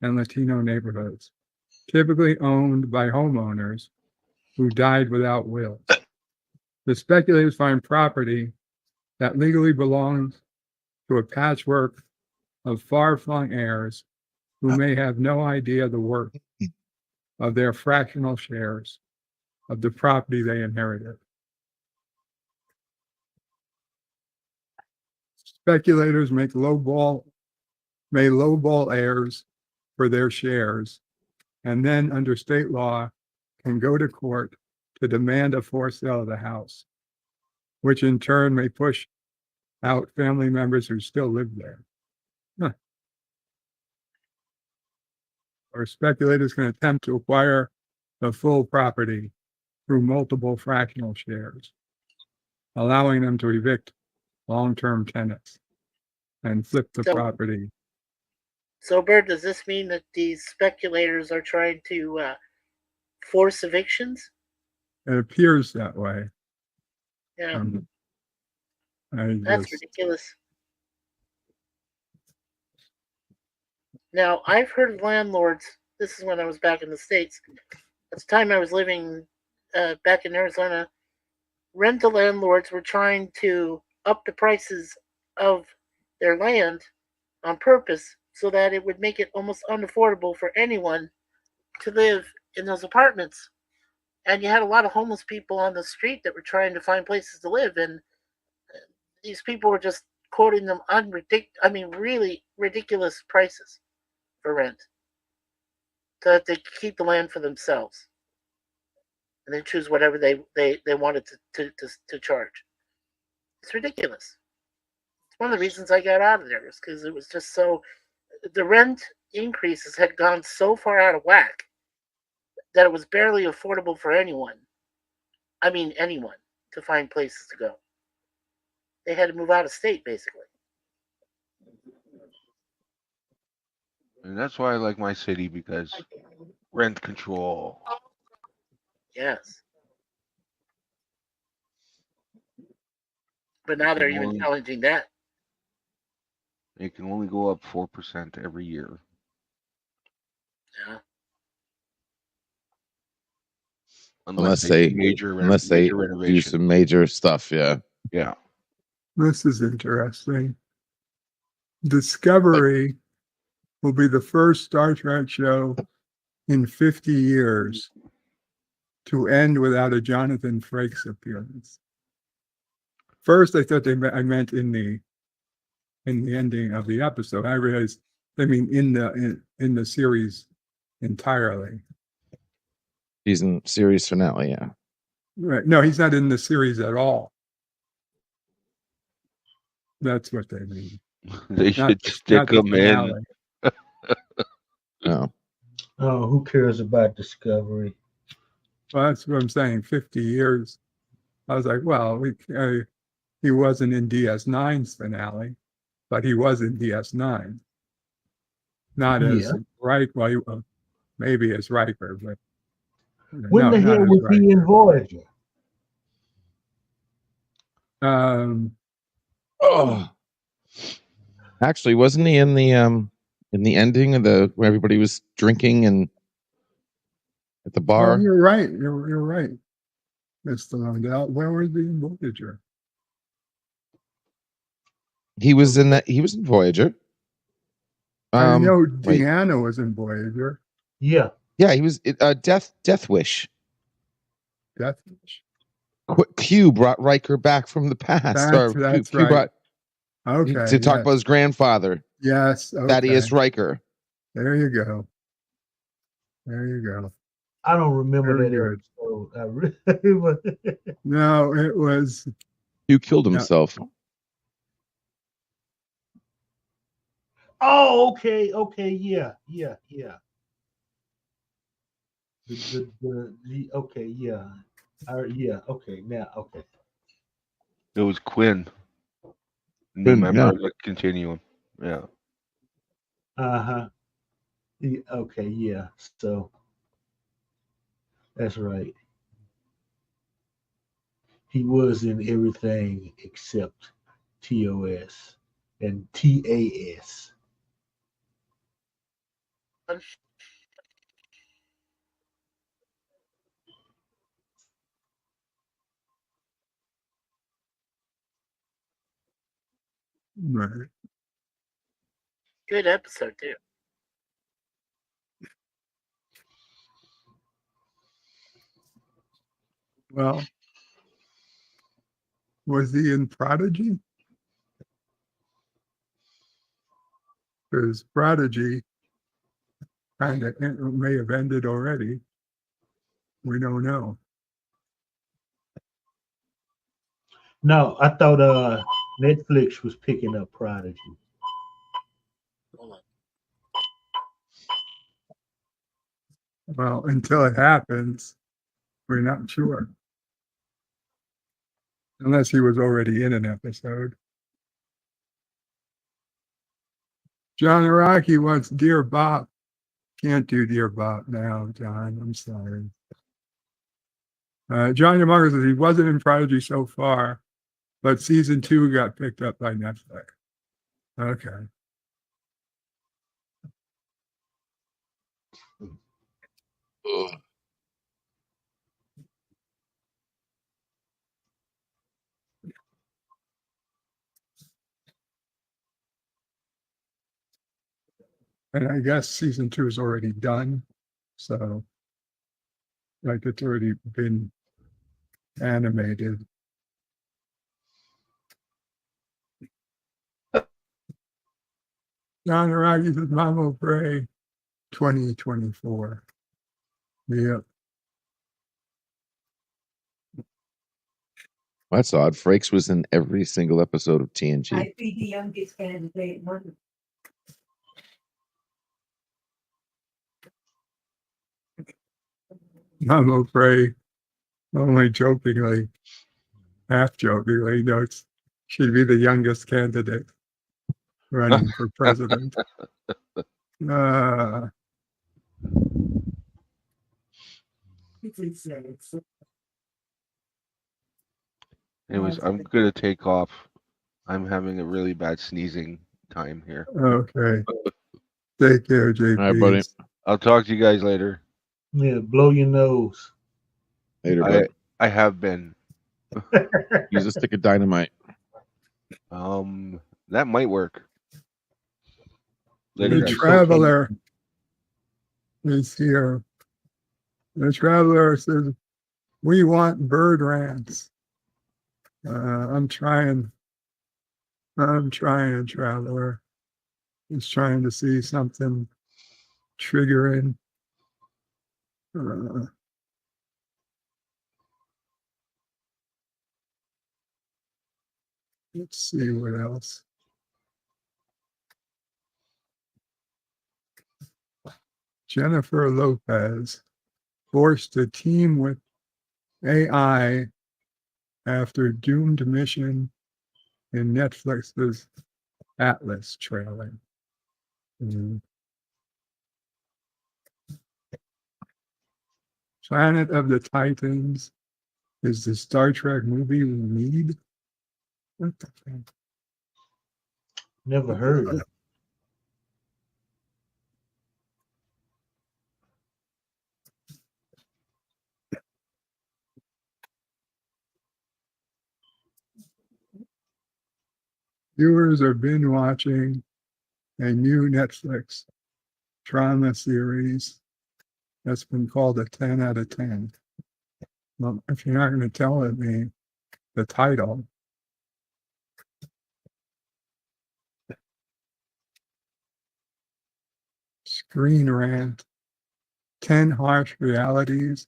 D: and Latino neighborhoods. typically owned by homeowners who died without wills. The speculators find property that legally belongs to a patchwork of far-flung heirs who may have no idea the worth of their fractional shares of the property they inherited. Speculators may lowball heirs for their shares, and then under state law can go to court to demand a forced sale of the house, which in turn may push out family members who still live there. Or speculators can attempt to acquire the full property through multiple fractional shares, allowing them to evict long-term tenants and flip the property.
M: So, Bert, does this mean that these speculators are trying to force evictions?
D: It appears that way.
M: Yeah. That's ridiculous. Now, I've heard of landlords, this is when I was back in the States, at the time I was living back in Arizona, rental landlords were trying to up the prices of their land on purpose so that it would make it almost unaffordable for anyone to live in those apartments. And you had a lot of homeless people on the street that were trying to find places to live, and these people were just quoting them really ridiculous prices for rent so that they could keep the land for themselves and then choose whatever they wanted to charge. It's ridiculous. It's one of the reasons I got out of there, is because it was just so, the rent increases had gone so far out of whack that it was barely affordable for anyone to find places to go. They had to move out of state, basically.
K: And that's why I like my city, because rent control.
M: Yes. But now they're even challenging that.
K: It can only go up 4% every year.
N: Yeah.
K: Unless they
N: do some major stuff. Yeah.
K: Yeah.
D: This is interesting. Discovery will be the first Star Trek show in 50 years to end without a Jonathan Frakes appearance. First, I thought I meant in the ending of the episode. I realized they mean in the series entirely.
N: He's in series finale, yeah.
D: Right. No, he's not in the series at all. That's what they mean.
K: They should stick him in.
N: No.
L: Oh, who cares about Discovery?
D: Well, that's what I'm saying. 50 years. I was like, well, he wasn't in DS9's finale, but he was in DS9. Not as Riker. Well, maybe as Riker, but
L: when the hell was he in Voyager?
N: Actually, wasn't he in the ending of where everybody was drinking and at the bar?
D: Oh, you're right. You're right, Mr. Lundell. Where was he in Voyager?
N: He was in that. He was in Voyager.
D: I know Deanna was in Voyager.
L: Yeah.
N: Yeah, he was Death Wish.
D: Death Wish.
N: Q brought Riker back from the past.
D: That's
N: Q
D: right.
N: To talk about his grandfather.
D: Yes. Okay.
N: Thaddeus Riker.
D: There you go. There you go.
L: I don't remember that episode.
D: No, it was.
N: Q killed himself.
L: Oh, okay, yeah. Okay, yeah. Okay, now, okay.
K: It was Quinn.
N: Quinn,
K: Member of the Continuum. Yeah.
L: Uh-huh. Yeah, okay, yeah. So that's right. He was in everything except TOS and TAS.
D: Right.
M: Good episode too.
D: Well, was he in Prodigy? Because Prodigy kind of may have ended already. We don't know.
L: No, I thought Netflix was picking up Prodigy.
M: Hold on.
D: Well, until it happens, we're not sure. Unless he was already in an episode. John Araki wants Dear Bob. Can't do Dear Bob now, John. I'm sorry. John Yamaga says he wasn't in Prodigy so far, but season 2 got picked up by Netflix. Okay. And I guess season 2 is already done. So, like, it's already been animated. John Araki says Mama Pray 2024. Yep.
N: That's odd. Frakes was in every single episode of TNG.
P: I think the youngest candidate won.
D: Mama Pray only jokingly, half jokingly, notes she'd be the youngest candidate running for president.
K: Anyways, I'm gonna take off. I'm having a really bad sneezing time here.
D: Okay. Take care, JP.
N: All right, buddy.
K: I'll talk to you guys later.
L: Yeah, blow your nose.
N: Later, bud.
K: I have been.
N: Use a stick of dynamite.
K: That might work. Later,
D: The
K: guys.
D: traveler is here. The traveler says, we want bird rants. I'm trying, traveler. He's trying to see something triggering. Let's see what else. Jennifer Lopez forced to team with AI after doomed mission in Netflix's Atlas trailer. Planet of the Titans is the Star Trek movie we need. What the fuck?
L: Never heard of it.
D: Viewers are binge watching a new Netflix drama series that's been called a 10 out of 10. Well, if you're not going to tell me the title, Screen Rant, 10 harsh realities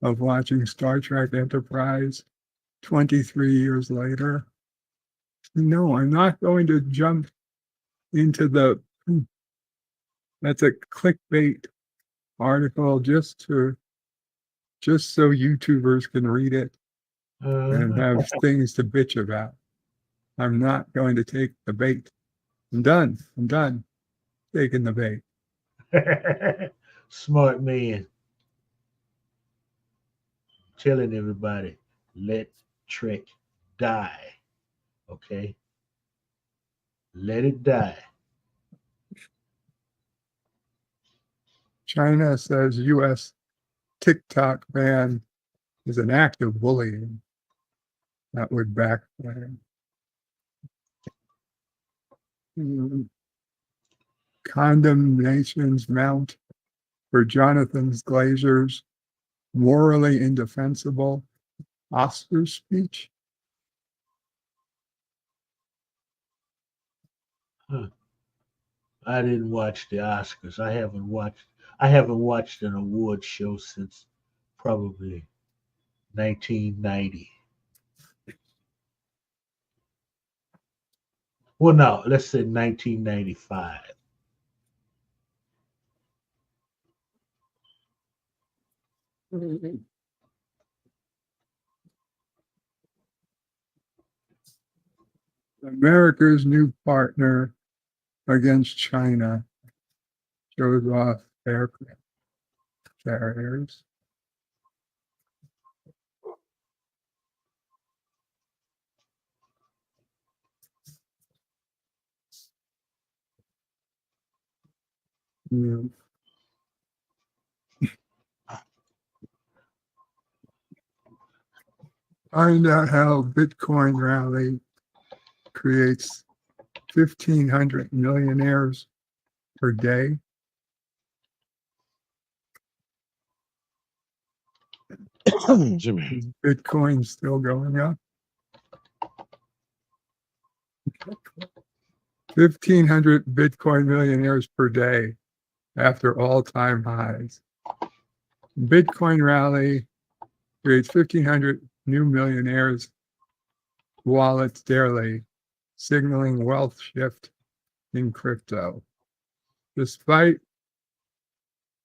D: of watching Star Trek Enterprise 23 years later. No, I'm not going to jump into the, that's a clickbait article just so YouTubers can read it and have things to bitch about. I'm not going to take the bait. I'm done taking the bait.
L: Smart man. Telling everybody, let Trek die. Okay? Let it die.
D: China says U.S. TikTok ban is an act of bullying. That would backfire. Condemnations mount for Jonathan Glazer's morally indefensible Oscar speech.
L: Huh. I didn't watch the Oscars. I haven't watched an award show since probably 1990. Well, no, let's say 1995.
D: America's new partner against China shows off aircraft carriers. Yeah. Find out how Bitcoin rally creates 1,500 millionaires per day.
N: Jimmy.
D: Bitcoin's still going up. 1,500 Bitcoin millionaires per day after all-time highs. Bitcoin rally creates 1,500 new millionaires wallets daily, signaling wealth shift in crypto. Despite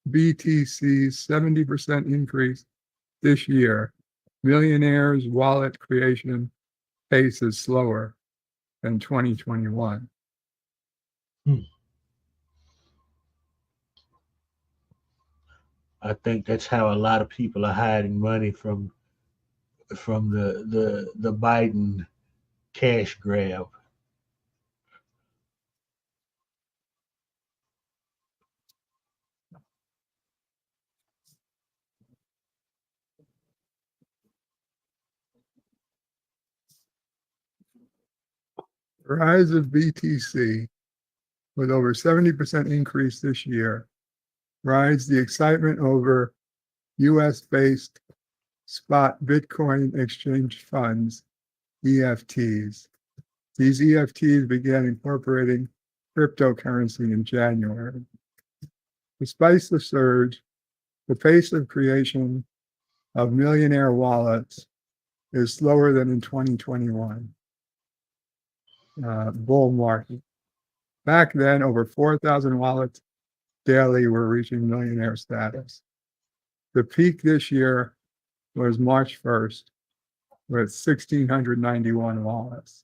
D: BTC's 70% increase this year, millionaires' wallet creation pace is slower than 2021.
L: I think that's how a lot of people are hiding money from the Biden cash grab.
D: Rise of BTC with over 70% increase this year rides the excitement over US-based spot Bitcoin exchange funds, EFTs. These EFTs began incorporating cryptocurrency in January. Despite the surge, the pace of creation of millionaire wallets is slower than in 2021 bull market. Back then, over 4,000 wallets daily were reaching millionaire status. The peak this year was March 1st with 1,691 wallets.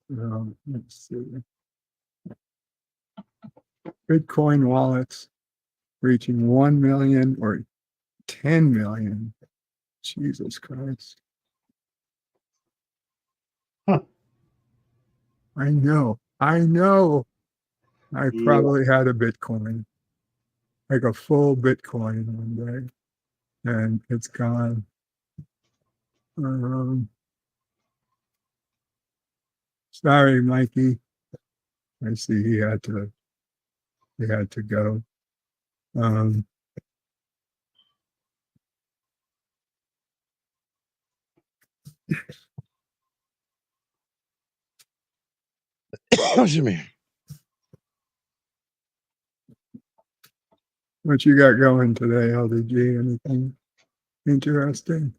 D: Let's see. Bitcoin wallets reaching 1 million or 10 million. Jesus Christ.
L: Huh.
D: I know. I probably had a Bitcoin, like a full Bitcoin one day, and it's gone. Sorry, Mikey. I see he had to go.
N: Jimmy.
D: What you got going today, LDG? Anything interesting?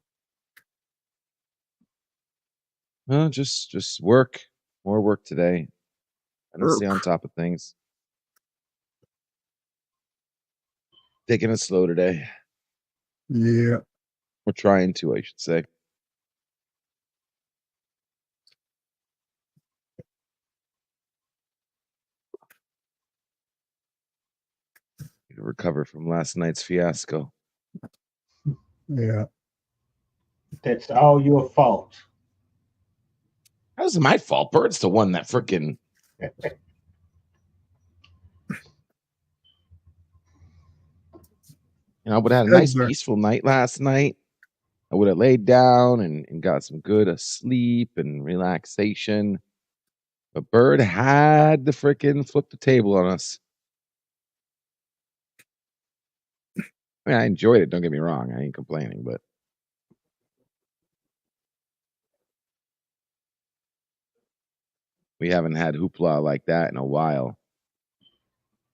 N: Just work. More work today. I don't stay on top of things. Taking it slow today.
D: Yeah.
N: We're trying to, I should say. To recover from last night's fiasco.
D: Yeah.
L: That's all your fault.
N: That was my fault. Bird's the one that freaking. But I had a nice, peaceful night last night. I would have laid down and got some good sleep and relaxation. But Bird had to frickin' flip the table on us. I mean, I enjoyed it. Don't get me wrong. I ain't complaining, but we haven't had hoopla like that in a while.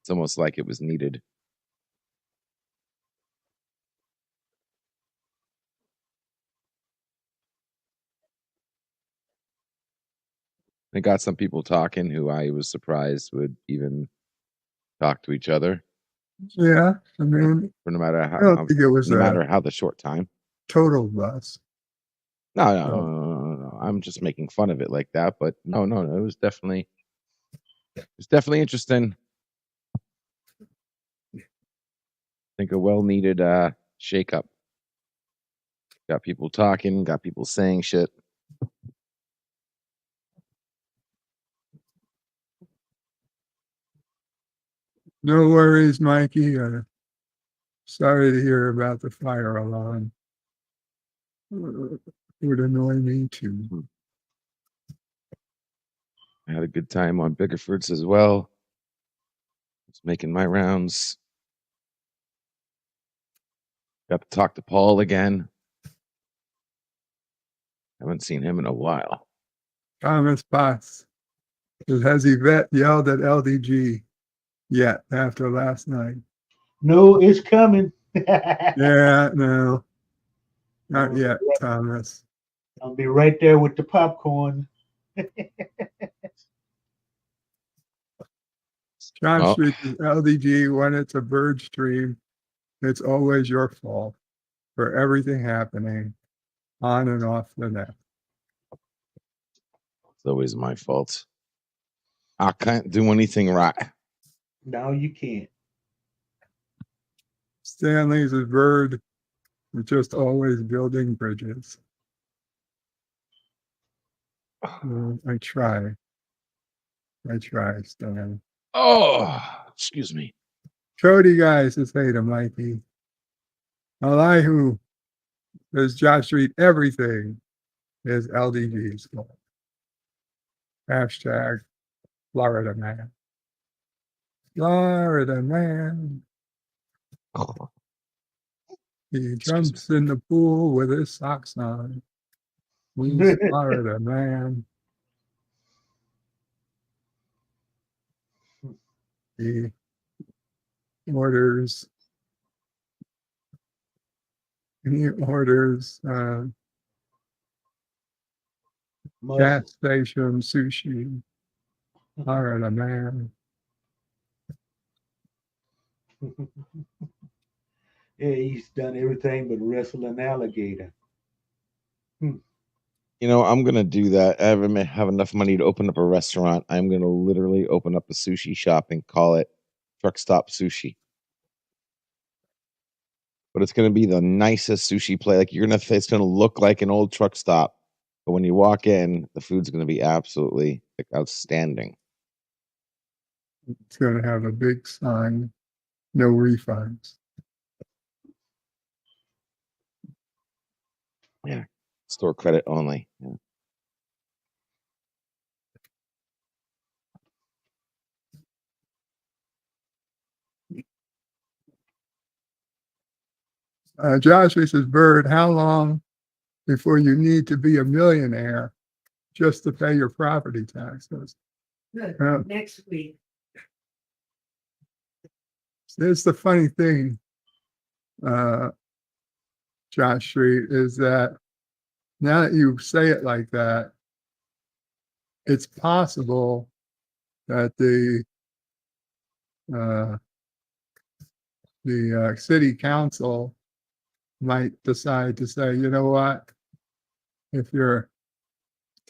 N: It's almost like it was needed. It got some people talking who I was surprised would even talk to each other.
D: Yeah, I mean,
N: For no matter
D: I don't think it was
N: no
D: a
N: matter how the short time.
D: total bust.
N: No. I'm just making fun of it like that, but no. It was definitely interesting. I think a well-needed shake-up. Got people talking, got people saying shit.
D: No worries, Mikey. Sorry to hear about the fire alarm. Would annoy me too.
N: I had a good time on Biggerford's as well. Was making my rounds. Got to talk to Paul again. Haven't seen him in a while.
D: Thomas Potts. Has Yvette yelled at LDG yet after last night?
L: No, it's coming.
D: Yeah, no. Not yet, Thomas.
L: I'll be right there with the popcorn.
D: John
N: Oh.
D: Street is LDG. When it's a bird stream, it's always your fault for everything happening on and off the net.
N: It's always my fault. I can't do anything right.
L: No, you can't.
D: Stanley's a bird. We're just always building bridges. I try, Stan.
N: Oh, excuse me.
D: Cody guys says hey to Mikey. Elihu says Josh Street, everything is LDG's fault. Hashtag Florida man. Florida man.
N: Oh.
D: He jumps in the pool with his socks on. He's Florida man. He orders gas station sushi. Florida man.
L: Yeah, he's done everything but wrestle an alligator.
N: You know, I'm gonna do that. I haven't have enough money to open up a restaurant. I'm gonna literally open up a sushi shop and call it Truck Stop Sushi. But it's gonna be the nicest sushi place. Like it's gonna look like an old truck stop, but when you walk in, the food's gonna be absolutely outstanding.
D: It's going to have a big sign, no refunds.
N: Yeah, store credit only. Yeah.
D: Josh says, Bird, how long before you need to be a millionaire just to pay your property taxes?
P: Good. Next week.
D: There's the funny thing, Josh Street, is that now that you say it like that, it's possible that the city council might decide to say, you know what, if your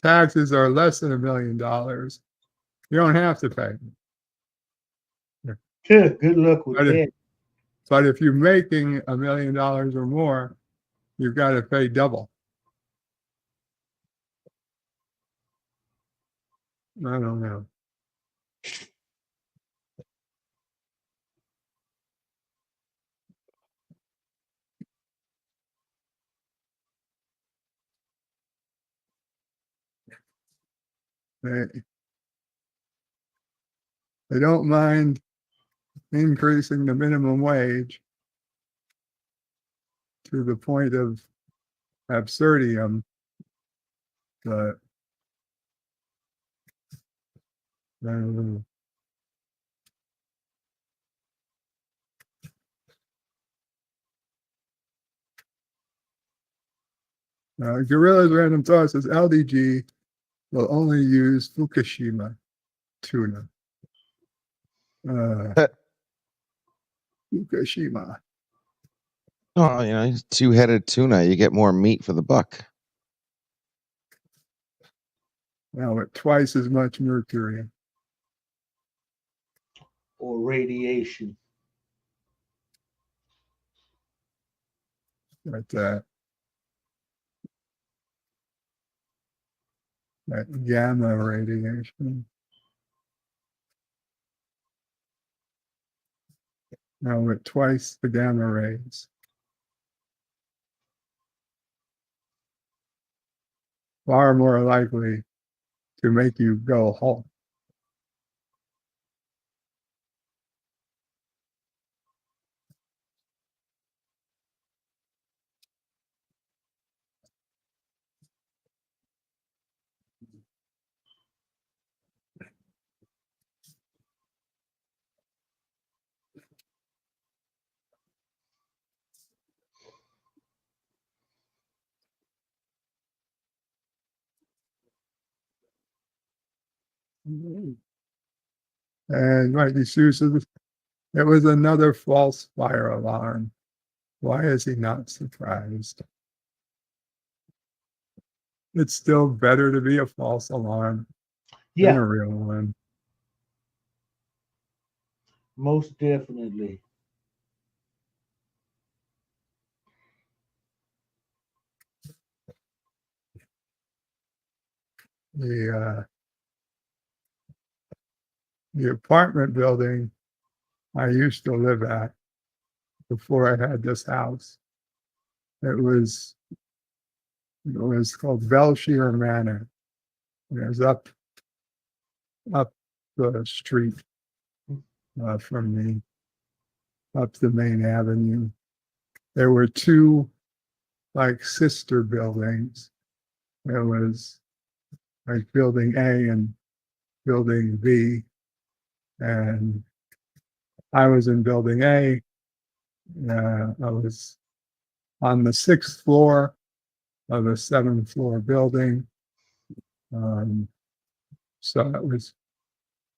D: taxes are less than $1 million, you don't have to pay.
L: Good luck with that.
D: But if you're making $1 million or more, you've got to pay double. I don't know. they don't mind increasing the minimum wage to the point of absurdium, but Gorilla's Random Thought says LDG will only use Fukushima tuna. Fukushima.
N: Oh, you know, two-headed tuna. You get more meat for the buck.
D: Now with twice as much mercury.
L: Or radiation.
D: But that gamma radiation. Now with twice the gamma rays. Far more likely to make you go Hulk. And Mikey Sue says it was another false fire alarm. Why is he not surprised? It's still better to be a false alarm than a real one.
L: Most definitely.
D: The apartment building I used to live at before I had this house, it was called Belshire Manor. It was up the street from me, up the main avenue. There were two like sister buildings. There was like building A and building B. And I was in building A. I was on the 6th floor of a 7th floor building. So that was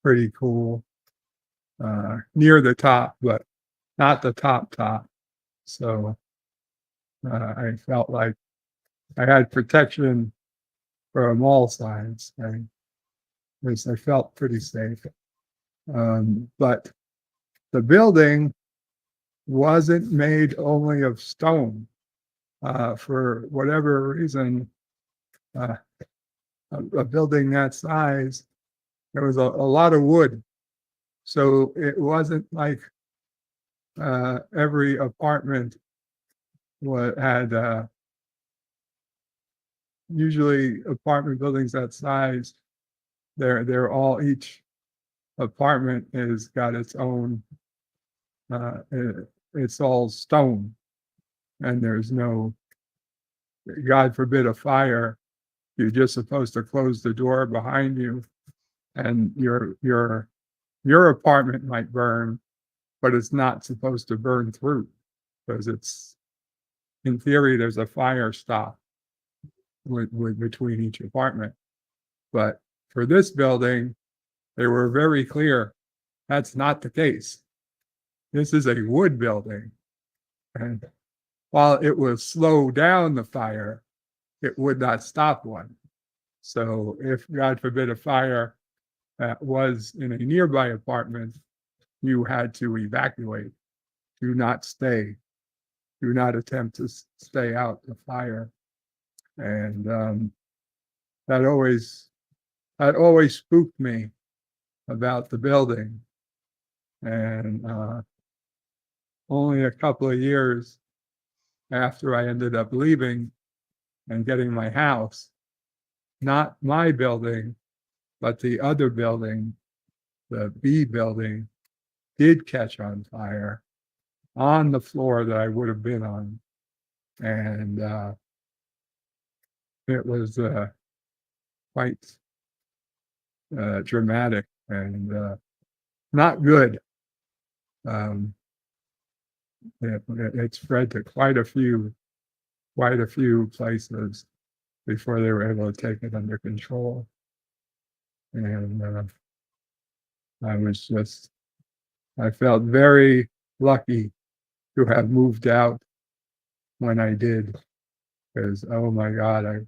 D: pretty cool. Near the top, but not the top. So I felt like I had protection from all sides. I felt pretty safe. But the building wasn't made only of stone. For whatever reason, a building that size, there was a lot of wood. So it wasn't like every apartment had usually apartment buildings that size, they're all, each apartment has got its own, it's all stone, and there's no, God forbid, a fire. You're just supposed to close the door behind you, and your apartment might burn, but it's not supposed to burn through, because it's, in theory, there's a fire stop with between each apartment. But for this building, they were very clear that's not the case. This is a wood building, and while it will slow down the fire, it would not stop one. So if, God forbid, a fire was in a nearby apartment, you had to evacuate. Do not stay. Do not attempt to stay out the fire. And that always spooked me about the building. And only a couple of years after I ended up leaving and getting my house, not my building, but the other building, the B building, did catch on fire on the floor that I would have been on. And it was quite dramatic and not good. It spread to quite a few places before they were able to take it under control. And I felt very lucky to have moved out when I did, because, oh my God, I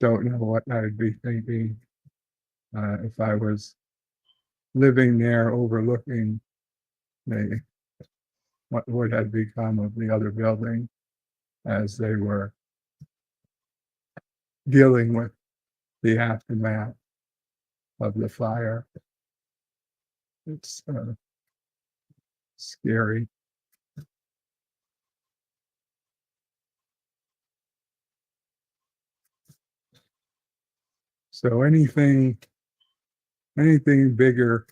D: don't know what I'd be thinking if I was living there overlooking what would have become of the other building as they were dealing with the aftermath of the fire. It's scary. So anything bigger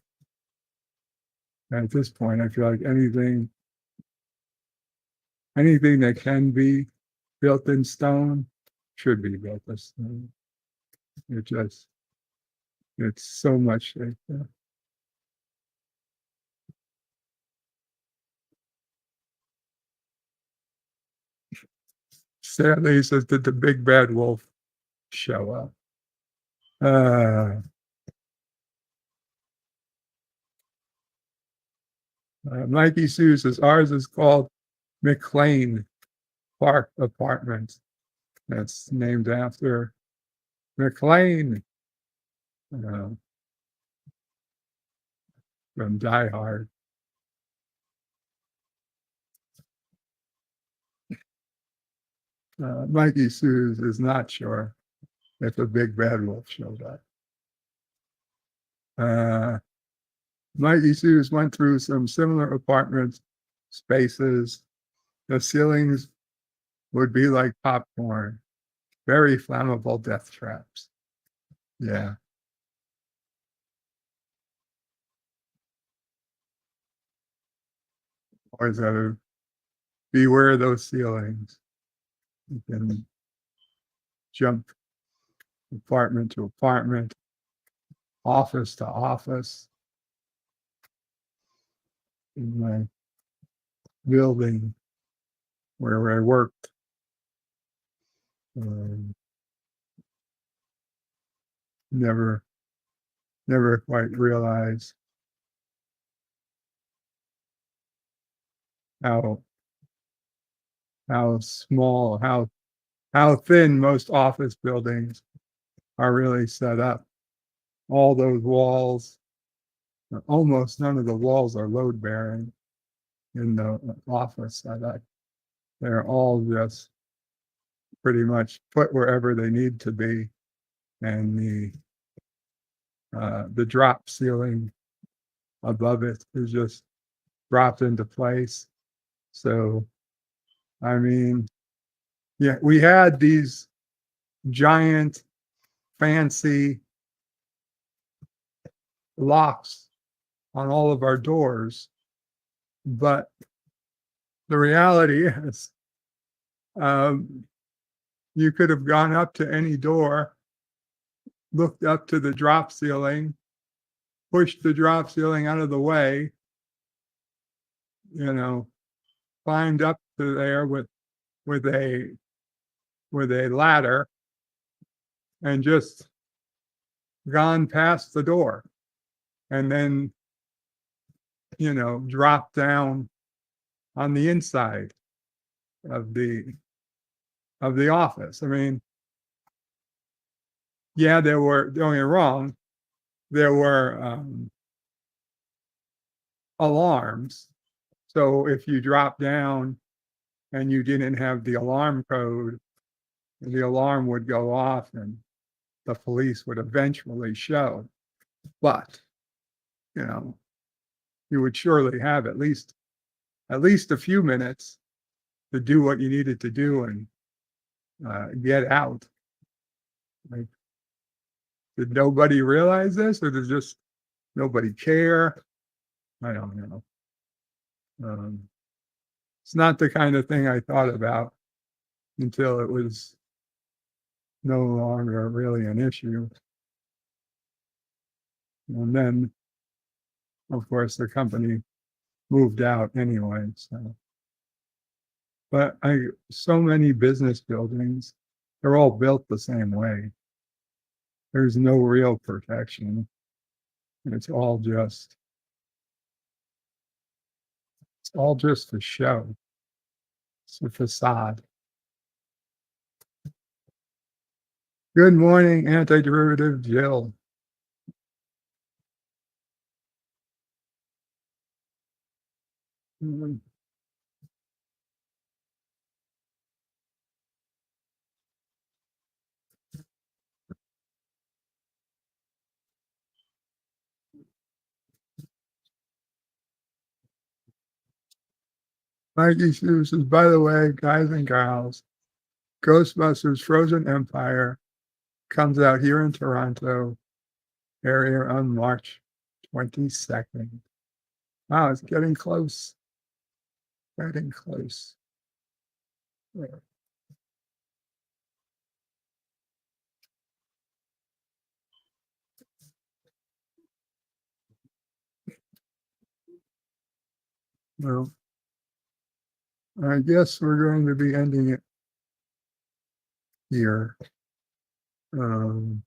D: at this point, I feel like anything that can be built in stone should be built in stone. It's so much like that. Sadly, he says, did the big bad wolf show up? Mikey Sue says, ours is called McLean Park Apartments. That's named after McLean from Die Hard. Mikey Sue is not sure if a big bad wolf showed up. Mikey Sue's went through some similar apartment spaces. The ceilings would be like popcorn, very flammable death traps. Yeah. Always gotta beware those ceilings. You can jump apartment to apartment, office to office. In my building where I worked, never quite realized how small, how thin most office buildings are really set up. All those walls, almost none of the walls are load bearing in the office setup. They're all just pretty much put wherever they need to be, and the drop ceiling above it is just dropped into place. So, I mean, yeah, we had these giant, fancy locks on all of our doors, but the reality is, you could have gone up to any door, looked up to the drop ceiling, pushed the drop ceiling out of the way, climbed up to there with a ladder, and just gone past the door, and then dropped down on the inside of the office. I mean, yeah, don't get me wrong, there were alarms. So if you drop down and you didn't have the alarm code, the alarm would go off and the police would eventually show. But, you would surely have at least a few minutes to do what you needed to do and get out. Like, Did nobody realize this, or did just nobody care? I don't know. It's not the kind of thing I thought about until it was no longer really an issue. And then, of course, the company moved out anyway. But so many business buildings, they're all built the same way. There's no real protection. It's all just a show. It's a facade. Good morning, Antiderivative Jill. Mikey Sue says, by the way, guys and gals, Ghostbusters Frozen Empire comes out here in Toronto area on March 22nd. Wow, it's getting close. Getting close. Yeah. Well, I guess we're going to be ending it here. John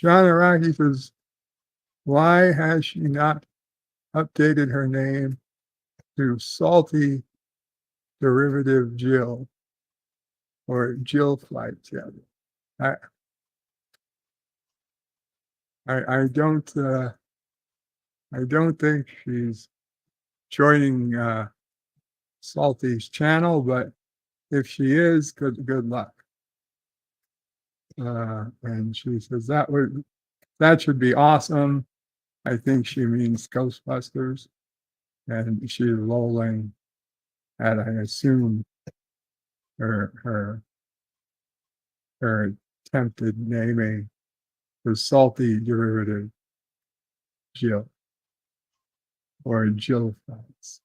D: Araki says, why has she not updated her name to Salty Derivative Jill or Jill Flight? Yeah. I don't think she's joining Salty's channel, but if she is, good luck. And she says that should be awesome. I think she means Ghostbusters, and she's lolling at, I assume, her attempted naming the Salty Derivative Jill or Jill Fights.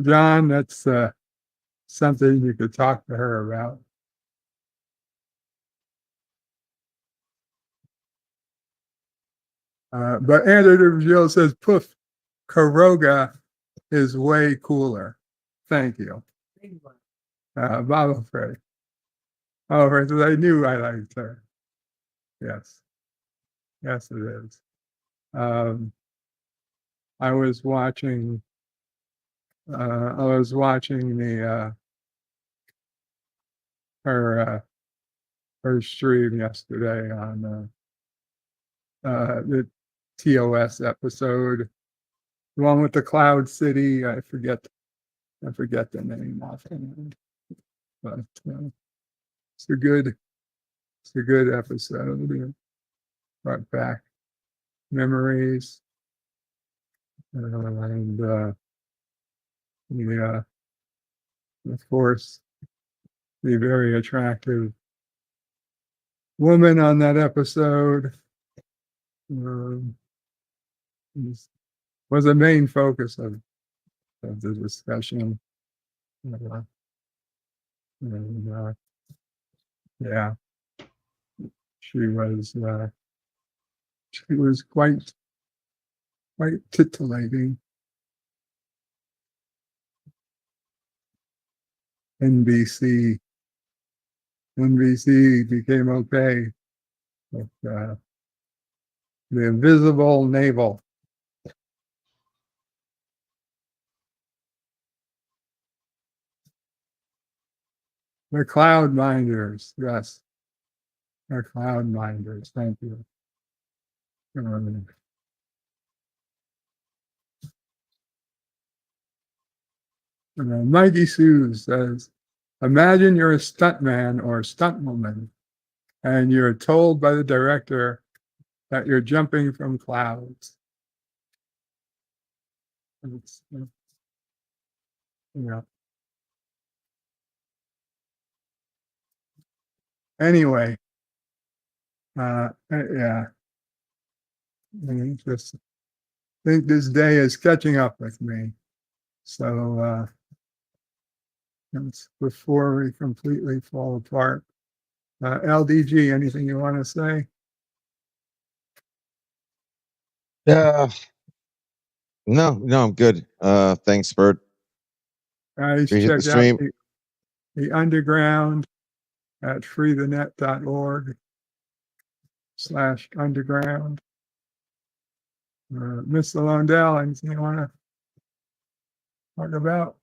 D: John, that's something you could talk to her about. But Andrew Jill says, poof, Karoga is way cooler. Thank you. Baba Freddy. Oh, I knew I liked her. Yes. Yes, it is. I was watching the her stream yesterday on the TOS episode, the one with the Cloud City. I forget the name often, but it's a good episode. Brought back memories, and of course, the very attractive woman on that episode was the main focus of the discussion. Yeah, she was quite titillating. NBC became okay with the Invisible Navel. The Cloud Minders, yes. The Cloud Minders, thank you. Mikey Sue says, imagine you're a stuntman or a stuntwoman, and you're told by the director that you're jumping from clouds. Yeah. Anyway, yeah. I just think this day is catching up with me. So it's before we completely fall apart. LDG, anything you want to say?
N: No, I'm good. Thanks, Bert.
D: Guys,
N: Appreciate the
D: check out
N: stream.
D: the underground at freethenet.org/underground. Mr. Lundell, anything you want to talk about?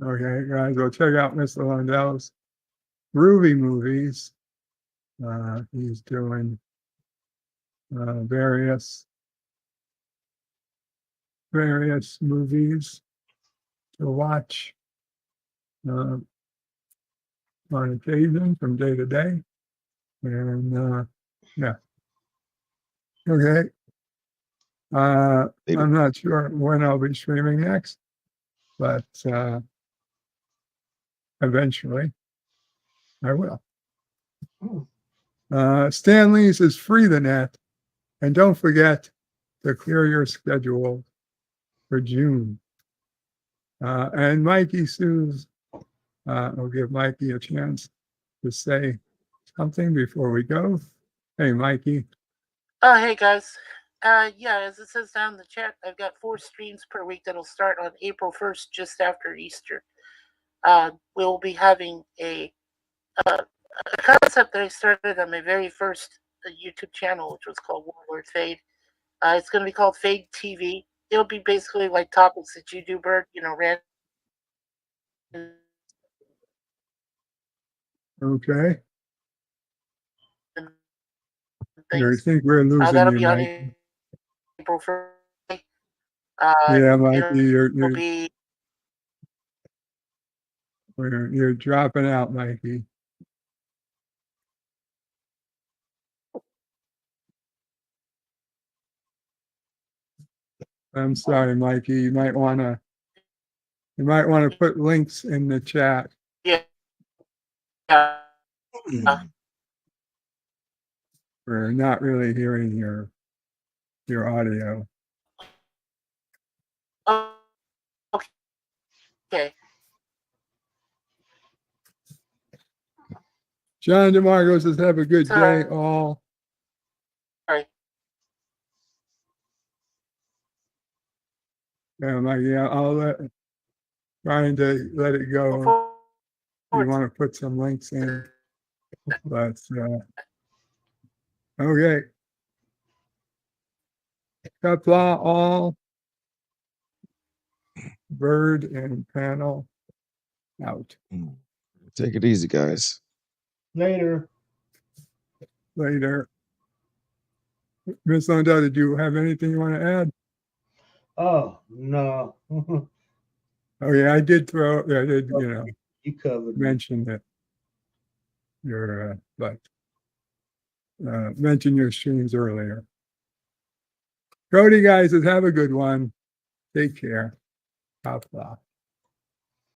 D: Okay, guys, well, check out Mr. Lundell's Groovy Movies. He's doing various movies to watch on occasion from day to day. And yeah. Okay. I'm not sure when I'll be streaming next, but eventually I will. Stanley's is Free the Net. And don't forget to clear your schedule for June. And Mikey Sue's, I'll give Mikey a chance to say something before we go. Hey, Mikey.
M: Oh, hey guys. Yeah, as it says down in the chat, I've got 4 streams per week that'll start on April 1st, just after Easter. We'll be having a concept that I started on my very first YouTube channel, which was called Warlord Fade. It's going to be called Fade TV. It'll be basically like topics that you do, Bert, random.
D: Okay. I think we're losing
M: that'll
D: you,
M: be on
D: Mikey.
M: April 1st.
D: Yeah, Mikey, you're dropping out, Mikey. I'm sorry, Mikey. You might want to put links in the chat.
M: Yeah.
D: We're not really hearing your audio.
M: Okay.
D: John DeMarco says, have a good day, all.
M: Sorry.
D: Yeah, Mikey, I'll trying to let it go. You want to put some links in, but okay. Kapla all. Bird and panel out.
N: Take it easy, guys.
L: Later.
D: Miss Lundell, did you have anything you want to add?
L: Oh, no.
D: Oh, yeah, I did
L: you covered
D: mention that mention your streams earlier. Cody, guys, have a good one. Take care. Top off.